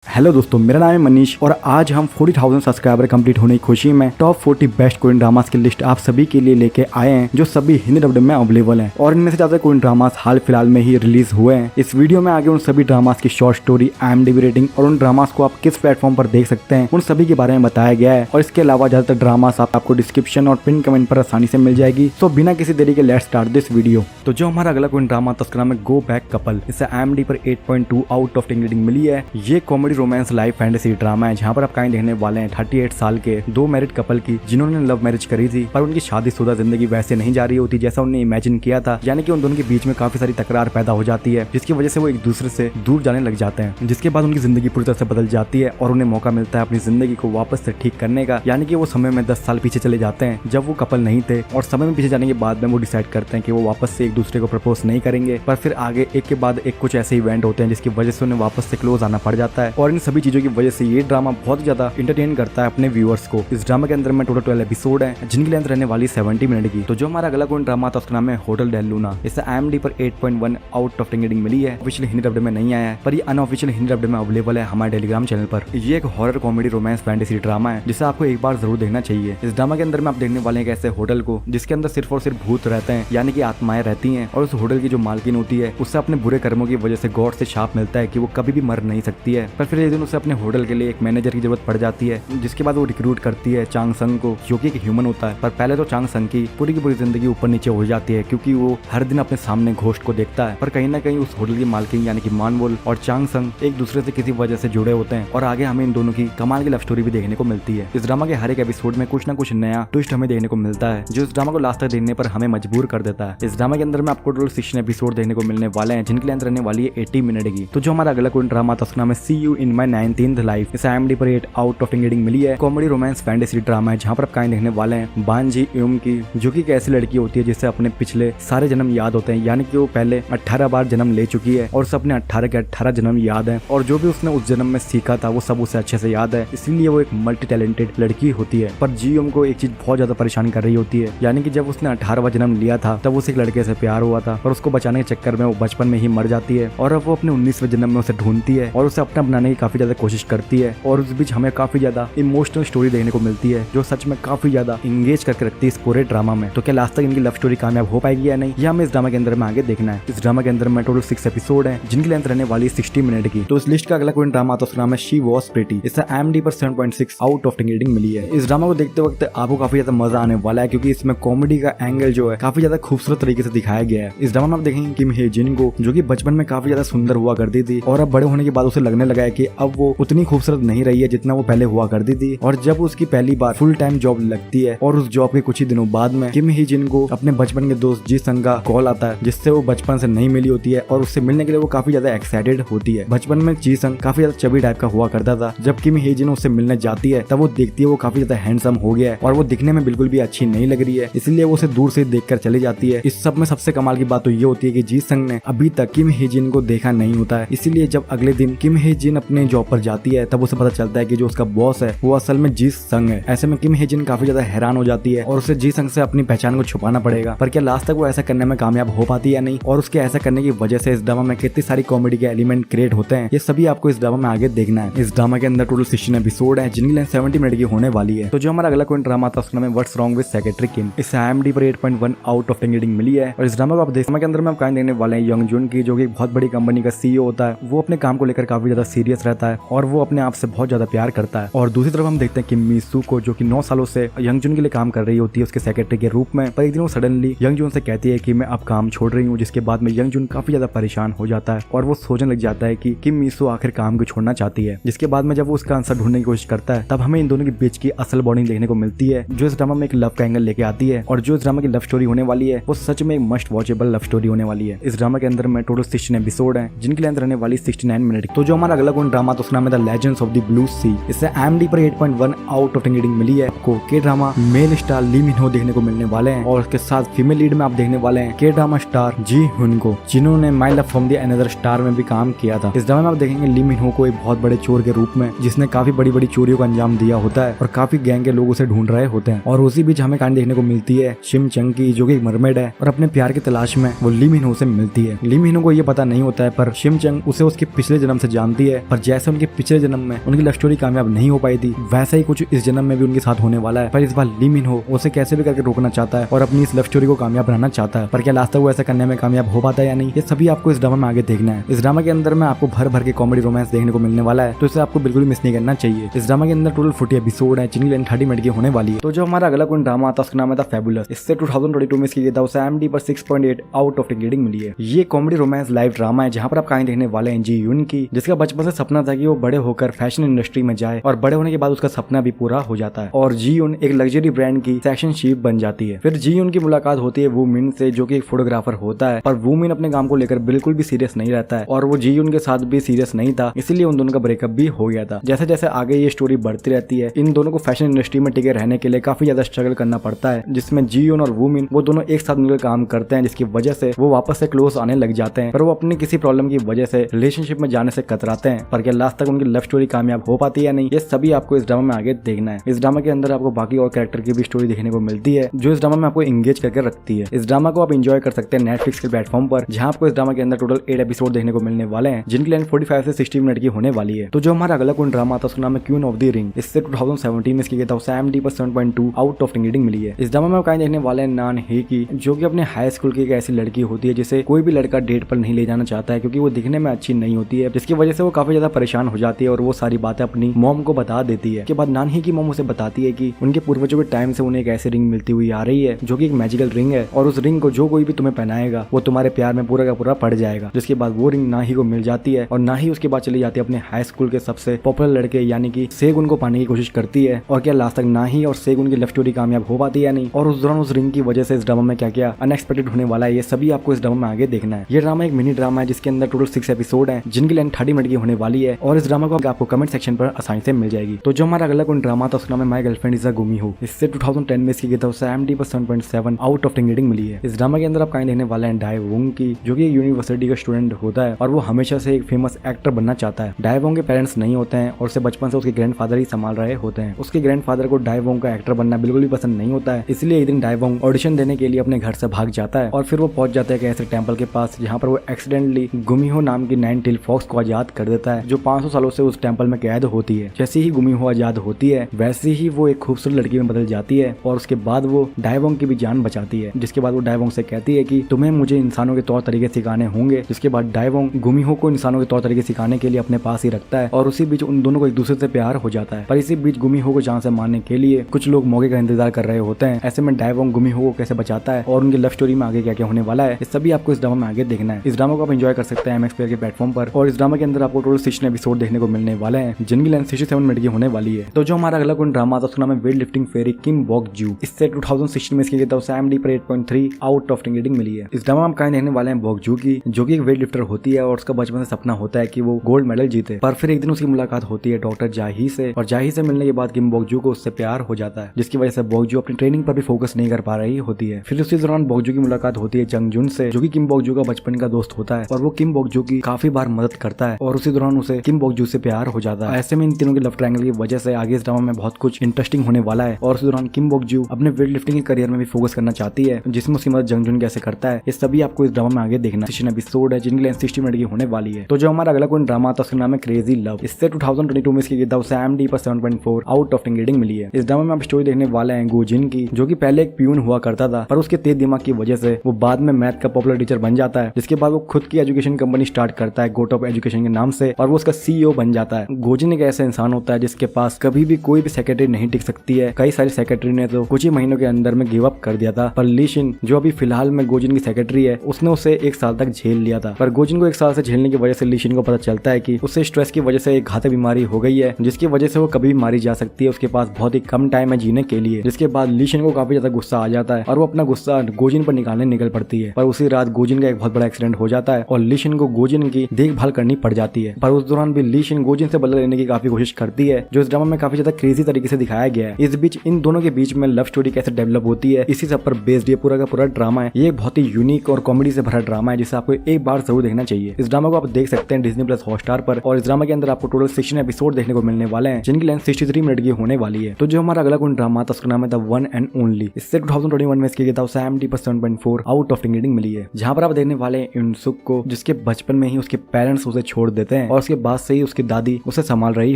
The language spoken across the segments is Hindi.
हेलो दोस्तों, मेरा नाम है मनीष और आज हम 40,000 सब्सक्राइबर कंप्लीट होने की खुशी में टॉप 40 बेस्ट कोरियन ड्रामास की लिस्ट आप सभी के लिए लेके आए हैं, जो सभी हिंदी डब्ड में अवेलेबल हैं और इनमें से ज्यादा कोरियन ड्रामास हाल फिलहाल में ही रिलीज हुए हैं। इस वीडियो में आगे उन सभी ड्रामास की शॉर्ट स्टोरी, IMDb रेटिंग और उन ड्रामास को आप किस प्लेटफॉर्म पर देख सकते हैं उन सभी के बारे में बताया गया है। और इसके अलावा ज्यादातर ड्रामास आपको डिस्क्रिप्शन और पिन कमेंट पर आसानी से मिल जाएगी। तो बिना किसी देरी के लेट्स स्टार्ट दिस वीडियो। तो जो हमारा अगला कोरियन ड्रामा था उसका नाम है गो बैक कपल। इसे IMDb पर 8.2 आउट ऑफ 10 रेटिंग मिली है। ये comedy romance life fantasy drama है जहाँ पर आप कहानी देखने वाले हैं 38 साल के दो मैरिड कपल की, जिन्होंने लव मैरिज करी थी पर उनकी शादीशुदा जिंदगी वैसे नहीं जा रही होती जैसा उन्होंने इमेजिन किया था। यानी कि उन दोनों के बीच में काफी सारी तकरार पैदा हो जाती है, जिसकी वजह से वो एक दूसरे से दूर जाने लग जाते हैं। जिसके बाद उनकी जिंदगी पूरी तरह से बदल जाती है और उन्हें मौका मिलता है अपनी जिंदगी को वापस से ठीक करने का। यानी कि वो समय में 10 साल पीछे चले जाते हैं जब वो कपल नहीं थे, और समय में पीछे जाने के बाद में वो डिसाइड करते हैं कि वो वापस से एक दूसरे को प्रपोज नहीं करेंगे। पर फिर आगे एक के बाद एक कुछ ऐसे इवेंट होते हैं जिसकी वजह से उन्हें वापस से क्लोज आना पड़ जाता है। और इन सभी चीजों की वजह से ये ड्रामा बहुत ज्यादा इंटरटेन करता है अपने व्यूअर्स को। इस ड्रामा के अंदर में टोटल 12 एपिसोड है जिनकी लेंथ रहने वाली 70 मिनट की। तो जो हमारा अगला कोरियन ड्रामा था उसका नाम है होटल डेल लूना। इसे IMDb पर 8.1 आउट ऑफ 10 रेटिंग मिली है। ऑफिशियल हिंदी डब्ड में नहीं आया है पर ये अनऑफिशियल हिंदी डब्ड में अवेलेबल है हमारे टेलीग्राम चैनल पर। ये एक horror comedy romance fantasy drama है जिसे आपको एक बार जरूर देखना चाहिए। इस ड्रामा के अंदर में आप देखने वाले हैं एक ऐसे होटल को जिसके अंदर सिर्फ और सिर्फ भूत रहते हैं, यानी कि आत्माएं रहती हैं। और उस होटल की जो मालकिन होती है उससे अपने बुरे कर्मों की वजह से गॉड से शाप मिलता है कि वो कभी भी मर नहीं सकती है। पर फिर एक दिन उसे अपने होटल के लिए एक मैनेजर की जरूरत पड़ जाती है, जिसके बाद वो रिक्रूट करती है चांग संग को, जो कि एक ह्यूमन होता है। पर पहले तो चांग संग की पूरी जिंदगी ऊपर नीचे हो जाती है क्योंकि वो हर दिन अपने सामने घोस्ट को देखता है। पर कहीं ना कहीं उस होटल की मालकिन यानी कि मानवोल और चांग संग एक दूसरे से किसी वजह से जुड़े होते हैं और आगे हमें इन दोनों की कमाल की लव स्टोरी भी देखने को मिलती है। इस ड्रामा के हर एक एपिसोड में कुछ ना कुछ नया ट्विस्ट हमें देखने को मिलता है जो इस ड्रामा को लास्ट तक देखने पर हमें मजबूर कर देता है। इस ड्रामा के अंदर में आपको टोटल 16 एपिसोड देखने को मिलने वाले हैं जिनकी लेंथ रहने वाली है 80 मिनट की। तो जो हमारा अगला कोरियन ड्रामा था उसका नाम है see you in my 19th life. इसे IMDb पर 8 आउट ऑफ 10 रेटिंग मिली है। कॉमेडी रोमांस फैंटेसी ड्रामा है जहाँ पर आप कहानी देखने वाले हैं बान जी यूम की, जो कि एक ऐसी लड़की होती है जिसे अपने पिछले सारे जन्म याद होते हैं। यानी कि वो पहले 18 बार जन्म ले चुकी है और उसे अपने 18 के 18 जन्म याद है, और जो भी उसने उस जन्म में सीखा था वो सब उसे अच्छे से याद है। इसीलिए वो एक मल्टी टैलेंटेड लड़की होती है। पर जी यूम को एक चीज बहुत ज्यादा परेशान कर रही होती है, यानी कि जब उसने 18वां जन्म लिया था तब उसे एक लड़के से प्यार हुआ था, पर उसको बचाने के चक्कर में वो बचपन में ही मर जाती है। और अब वो अपने 19वें जन्म में उसे ढूंढती है और उसे अपना बनाने की काफी ज्यादा कोशिश करती है। और उस बीच हमें काफी ज्यादा इमोशनल स्टोरी देखने को मिलती है जो सच में काफी ज्यादा इंगेज करके रखती है इस पूरे ड्रामा में। तो क्या लास्ट तक इनकी लव स्टोरी कामयाब हो पाएगी या नहीं, ये हमें इस ड्रामा के अंदर में आगे देखना है। इस ड्रामा के अंदर में टोटल 6 एपिसोड है जिनकी लेंथ रहने वाली 60 मिनट की। तो इस लिस्ट का अगला कोरियन ड्रामा था उसका नाम है शी वॉज प्रिटी। इसे IMDb पर 7.6 आउट ऑफ 10 रेटिंग मिली है। इस ड्रामा को देखते वक्त आपको काफी ज्यादा मजा आने वाला है क्योंकि इसमें कॉमेडी का एंगल जो है काफी ज्यादा खूबसूरत तरीके से दिखाया गया है। इस ड्रामा में आप देखेंगे किम हे जिन को, जो कि बचपन में काफी ज्यादा सुंदर हुआ करती थी और अब बड़े होने के बाद उसे लगने लगा है कि अब वो उतनी खूबसूरत नहीं रही है जितना वो पहले हुआ करती थी। और जब उसकी पहली बार फुल टाइम जॉब लगती है और उस जॉब के कुछ ही दिनों बाद में किम ही जिन को अपने बचपन के दोस्त जी संग का कॉल आता है, जिससे वो बचपन से नहीं मिली होती है और उससे मिलने के लिए वो काफी ज्यादा एक्साइटेड होती है। बचपन में जी संग काफी ज्यादा चबी टाइप का हुआ करता था। जब किम ही जिन उससे मिलने जाती है तब वो देखती है वो काफी ज्यादा हैंडसम हो गया है और वो दिखने में बिल्कुल भी अच्छी नहीं लग रही है, इसलिए वो उसे दूर से देखकर चली जाती है। इस सब में सबसे कमाल की बात तो ये होती है कि जी संग ने अभी तक किम ही जिन को देखा नहीं होता है, इसीलिए जब अगले दिन किम ही जिन अपने जॉब पर जाती है तब उसे पता चलता है कि जो उसका बॉस है वो असल में जी संग है। ऐसे में किम ही जिन काफी ज्यादा हैरान हो जाती है और उसे जी संग से अपनी पहचान को छुपाना पड़ेगा। पर क्या लास्ट तक वो ऐसा करने में कामयाब हो पाती है या नहीं, और उसके ऐसा करने की वजह से इस ड्रामा में कितनी सारी कॉमेडी के एलिमेंट क्रिएट होते हैं, ये सभी आपको इस ड्रामा में आगे देखना है। इस ड्रामा के अंदर टोटल 16 एपिसोड है जिनकी लेंथ 70 मिनट की होने वाली है। तो जो हमारा अगला कोरियन ड्रामा था उसका नाम है व्हाट्स रॉन्ग विद सेक्रेटरी किम। इसे IMDb पर 8.1 आउट ऑफ 10 रेटिंग मिली है। और इस ड्रामा को आप देखने के अंदर में आप कहानी देखने वाले हैं यंग जून की, जो कि एक बहुत बड़ी कंपनी का CEO होता है। वो अपने काम को लेकर काफी ज्यादा सीरियस रहता है और वो अपने आप से बहुत ज्यादा प्यार करता है। और दूसरी तरफ हम देखते हैं कि मीसू को, जो कि 9 सालों से यंग जून के लिए काम कर रही होती है उसके सेक्रेटरी के रूप में। पर एक दिन वो सडनली यंग जून से कहती है कि मैं अब काम छोड़ रही हूँ, जिसके बाद में यंग जून काफी ज्यादा परेशान हो जाता है और वो सोचने लग जाता है कि किम मीसू आखिर काम को छोड़ना चाहती है। जिसके बाद में जब वो उसका आंसर ढूंढने की कोशिश करता है तब हमें इन दोनों के बीच की असल बॉन्डिंग देखने को मिलती है, जो इस ड्रामा में एक लव का एंगल लेके आती है। और जो इस ड्रामा की लव स्टोरी होने वाली है वो सच में एक मस्ट वॉचेबल लव स्टोरी होने वाली है। इस ड्रामा के अंदर में टोटल 16 एपिसोड है जिनकी लेंथ रहने वाली 69 मिनट। तो जो हमारा अगला कोरियन ड्रामा तो उसका नाम है the legends of the blue sea. इसे IMDb पर 8.1 आउट ऑफ 10 रेटिंग मिली है। आपको के ड्रामा मेल स्टार ली मिन हो देखने को मिलने वाले हैं और उसके साथ फीमेल लीड में आप देखने वाले हैं के ड्रामा स्टार जी हुन को, जिन्होंने my love from the another star में भी काम किया था। इस ड्रामा में आप देखेंगे ली मिन हो को एक बहुत बड़े चोर के रूप में, जिसने काफी बड़ी बड़ी चोरियों का अंजाम दिया होता है और काफी गैंग के लोग उसे ढूंढ रहे होते हैं। और उसी बीच हमें कहानी देखने को मिलती है शिम चंग की, जो कि एक मरमेड है और अपने प्यार की तलाश में वो ली मिन हो से मिलती है। ली मिन हो को ये पता नहीं होता है पर शिम चंग उसे उसके पिछले जन्म से जानती है पर जैसे उनके पिछले जन्म में उनकी लव स्टोरी कामयाब नहीं हो पाई थी, वैसा ही कुछ इस जन्म में भी उनके साथ होने वाला है। पर इस बार ली मिन हो उसे कैसे भी करके रोकना चाहता है और अपनी इस लव स्टोरी को कामयाब बनाना चाहता है। पर क्या लास्ट तक वो ऐसा करने में कामयाब हो पाता है या नहीं, ये सभी आपको इस ड्रामा में आगे देखना है। इस ड्रामा के अंदर में आपको भर भर के कॉमेडी रोमांस देखने को मिलने वाला है, तो इसे आपको बिल्कुल मिस नहीं करना चाहिए। इस ड्रामा के अंदर टोटल 40 एपिसोड है, जिनकी लेंथ 30 मिनट की होने वाली है। तो जो हमारा अगला कोई ड्रामा आता है उसका नाम था फेबुलस। इससे 2022 में इसकी था उसे IMDb पर 6.8 आउट ऑफ 10 रेटिंग मिली है। ये कॉमेडी रोमांस लाइव ड्रामा है जहाँ पर आप कहानी देखने वाले हैं जी यून की, जिसका बचपन से सपना था कि वो बड़े होकर फैशन इंडस्ट्री में जाए और बड़े होने के बाद उसका सपना भी पूरा हो जाता है और जी यून एक लग्जरी ब्रांड की सेक्शन चीफ बन जाती है। फिर जी यून की मुलाकात होती है वू मिन से, जो कि एक फोटोग्राफर होता है, पर वू मिन अपने काम को लेकर बिल्कुल भी सीरियस नहीं रहता है और वो जी यून के साथ भी सीरियस नहीं था, इसीलिए उन दोनों का ब्रेकअप भी हो गया था। जैसे जैसे आगे ये स्टोरी बढ़ती रहती है, इन दोनों को फैशन इंडस्ट्री में टिके रहने के लिए काफी ज्यादा स्ट्रगल करना पड़ता है, जिसमें जी यून और वू मिन वो दोनों एक साथ मिलकर काम करते हैं, जिसकी वजह से वो वापस से क्लोज आने लग जाते हैं। पर वो अपनी किसी प्रॉब्लम की वजह से रिलेशनशिप में जाने से कतराते हैं। पर क्या लास्ट तक उनकी लव स्टोरी कामयाब हो पाती है या नहीं, ये सभी आपको इस ड्रामा में आगे देखना है। इस ड्रामा के अंदर आपको बाकी और कैरेक्टर की भी स्टोरी देखने को मिलती है, जो इस ड्रामा में आपको एंगेज करके रखती है। इस ड्रामा को आप एंजॉय कर सकते हैं नेटफ्लिक्स के प्लेटफॉर्म पर, जहां आपको इस ड्रामा के अंदर टोटल 8 एपिसोड देखने को मिलने वाले हैं, जिनकी लेंथ 45 से 60 मिनट की होने वाली है। तो जो हमारा अगला कोई ड्रामा था उसका नाम है क्वीन ऑफ द रिंग। इससे 2017 में इसकी था IMDb पर 7.2 आउट ऑफ 10 रेटिंग मिली है। इस ड्रामा में आप कहानी देखने वाले हैं नान हे की, जो कि अपने हाई स्कूल की एक ऐसी लड़की होती है जिसे कोई भी लड़का डेट पर नहीं ले जाना चाहता है, क्योंकि वो दिखने में अच्छी नहीं होती है, जिसकी वजह से वो काफी ज्यादा परेशान हो जाती है और वो सारी बातें अपनी मॉम को बता देती है। के बाद नान हे की मॉम उसे बताती है कि उनके पूर्वजों के टाइम से उन्हें एक ऐसी रिंग मिलती हुई आ रही है, जो कि एक मैजिकल रिंग है और उस रिंग को जो कोई भी तुम्हें पहनाएगा वो तुम्हारे प्यार में पूरा का पूरा पड़ जाएगा। जिसके बाद वो रिंग ना ही को मिल जाती है और ना ही उसके बाद चली जाती है अपने हाई स्कूल के सबसे पॉपुलर लड़के यानी कि सेगुन को पाने की कोशिश करती है। और क्या लास्ट तक ना ही और सेगुन की लव स्टोरी कामयाब हो पाती है या नहीं, और उस दौरान उस रिंग की वजह से इस ड्रामा में क्या क्या अनएक्सपेक्टेड होने वाला है, ये सभी आपको इस ड्रामा में आगे देखना है। ये ड्रामा एक मिनी ड्रामा है जिसके अंदर टोटल 6 एपिसोड है, जिनकी लेंथ 30 मिनट की होने वाली है और इस ड्रामा को आपको कमेंट सेक्शन पर आसानी से मिल जाएगी। तो जो हमारा अगला कोई ड्रामा था उसका नाम है माय गर्लफ्रेंड इज अ गुमिहो। इससे 2010 में इसकी था उसे IMDb पर 7.7 आउट ऑफ 10 रेटिंग मिली है। इस ड्रामा के अंदर आप कहानी देखने वाले हैं डाई वोंग की, जो कि यूनिवर्सिटी का स्टूडेंट होता है और वो हमेशा से एक फेमस एक्टर बनना चाहता है। डाई वोंग के पेरेंट्स नहीं होते हैं और उसे बचपन से उसके ग्रैंडफादर ही संभाल रहे होते हैं। उसके ग्रैंडफादर को डाई वोंग का एक्टर बनना बिल्कुल भी पसंद नहीं होता है, इसलिए एक दिन डाई वोंग ऑडिशन देने के लिए अपने घर से भाग जाता है और फिर वो पहुंच जाता है ऐसे टेंपल के पास, जहाँ पर वो एक्सीडेंटली गुमिहो नाम की 9 टेल फॉक्स को आजाद कर देता है, जो 500 सालों से उस टेंपल में कैद होती है। जैसे ही गुमिहो आजाद होती है वैसे ही वो एक खूबसूरत लड़की में बदल जाती है और उसके बाद वो डाई वोंग की भी जान बचाती है। जिसके बाद वो डाई वोंग से कहती है कि तुम्हें मुझे इंसानों के तौर तरीके सिखाने होंगे। जिसके बाद डाई वोंग गुमिहो को इंसानों के तौर तरीके सिखाने के लिए अपने पास ही रखता है और उसी बीच उन दोनों को एक दूसरे से प्यार हो जाता है। पर इसी बीच गुमिहो को जान से मारने के लिए कुछ लोग मौके का इंतजार कर रहे होते हैं। ऐसे में डाई वोंग गुमिहो को कैसे बचाता है और उनकी लव स्टोरी में आगे क्या क्या होने वाला है, ये सभी आपको इस ड्रामा में आगे देखना है। इस ड्रामा को आप एंजॉय कर सकते हैं MX प्लेयर के प्लेटफॉर्म पर और इस ड्रामा के अंदर आपको टोटल 16 एपिसोड देखने को मिलने वाले हैं, जिनकी लेंथ 67 मिनट की होने वाली है। तो जो हमारा अगला कोई ड्रामा था उसका नाम है वेट लिफ्टिंग फेरी किम बॉक जू। इससे 2016 में इसकी IMDb पर 8.3 आउट ऑफ 10 रेटिंग मिली है। इस ड्रामा में कहानी देखने वाले हैं बॉक जू की, जो कि एक वेट लिफ्टर होती है और उसका बचपन से सपना होता है कि वो गोल्ड मेडल जीते। पर फिर एक दिन उसकी मुलाकात होती है डॉक्टर जाही से और जाही से मिलने के बाद किम बॉक जू को उससे प्यार हो जाता है, जिसकी वजह से बॉक जू अपनी ट्रेनिंग पर भी फोकस नहीं कर पा रही होती है। फिर उसी दौरान बॉक जू की मुलाकात होती है जंग जुन से, जो कि किम बॉक जू का बचपन का दोस्त होता है और वो किम बॉक जू की काफी बार मदद करता है और उसी दौरान उसे किम बॉक जू से प्यार हो जाता है। ऐसे में इन तीनों की लव ट्रायंगल की वजह से आगे इस ड्रामा में बहुत कुछ इंटरेस्टिंग होने वाला है और उस दौरान किम बॉक जू अपने वेट लिफ्टिंग के करियर में भी फोकस करना चाहती है, जिसमें उसकी मदद जंग जुन कैसे करता है, ये सभी आपको इस ड्रामा में आगे देखना। 16 एपिसोड है, जिनकी लेंथ 60 मिनट की होने वाली है। तो जो हमारा अगला कोई ड्रामा था उसका नाम है क्रेजी लव। इससे 2022 में इसकी IMDb पर 7.4 आउट ऑफ 10 रेटिंग मिली है। इस ड्रामा में आप स्टोरी देखने वाले हैं गोजिन की, जो कि पहले एक प्यून हुआ करता था, पर उसके तेज दिमाग की वजह से वो बाद में मैथ का पॉपुलर टीचर बन जाता है। जिसके बाद वो खुद की एजुकेशन कंपनी स्टार्ट करता है गोटॉप एजुकेशन के नाम से और वो उसका CEO बन जाता है। गोजिन एक ऐसा इंसान होता है जिसके पास कभी भी कोई भी सेक्रेटरी नहीं टिक सकती है। कई सारी सेक्रेटरी ने तो कुछ ही महीनों के अंदर में गिव अप कर दिया था, पर लीशिन जो अभी फिलहाल में गोजिन की सेक्रेटरी है उसने उसे 1 साल तक झेल लिया था। पर गोजिन को 1 साल से झेलने की वजह से लीशिन को पता चलता है कि उससे स्ट्रेस की वजह से एक घातक बीमारी हो गई है, जिसकी वजह से वो कभी भी मारी जा सकती है। उसके पास बहुत ही कम टाइम है जीने के लिए। जिसके बाद लीशिन को काफी ज्यादा गुस्सा आ जाता है और वो अपना गुस्सा गोजिन पर निकालने निकल पड़ती है। पर उसी रात गोजिन का एक बहुत बड़ा एक्सीडेंट हो जाता है और लीशिन को गोजिन की देखभाल करनी पड़ जाती है। पर उस दौरान भी लीशिन गोजिन से बदला लेने की काफी कोशिश करती है, जो इस ड्रामा में काफी ज्यादा क्रेजी तरीके से दिखाया गया है। इस बीच इन दोनों के बीच में लव स्टोरी कैसे डेवलप होती है, इसी सब पर बेस्ड ये पूरा का पूरा ड्रामा है। ये बहुत ही यूनिक और कॉमेडी से भरा ड्रामा है, जिसे आपको एक बार जरूर देखना चाहिए। इस ड्रामा को आप देख सकते हैं Disney+ हॉटस्टार पर और इस ड्रामा के अंदर आपको टोटल 16 एपिसोड देखने को मिलने वाले हैं, जिनकी लेंथ 63 मिनट की होने वाली है। तो जो हमारा अगला कोई ड्रामा था उसका नाम है द वन एंड ओनली। इससे 2021 में इसकी IMDb पर 7.4 आउट ऑफ 10 रेटिंग मिली है, जहाँ पर आप देखने वाले हैं इनसुक को, जिसके बचपन में ही उसके पेरेंट्स उसे छोड़ देते हैं और उसके बाद से ही उसकी दादी उसे संभाल रही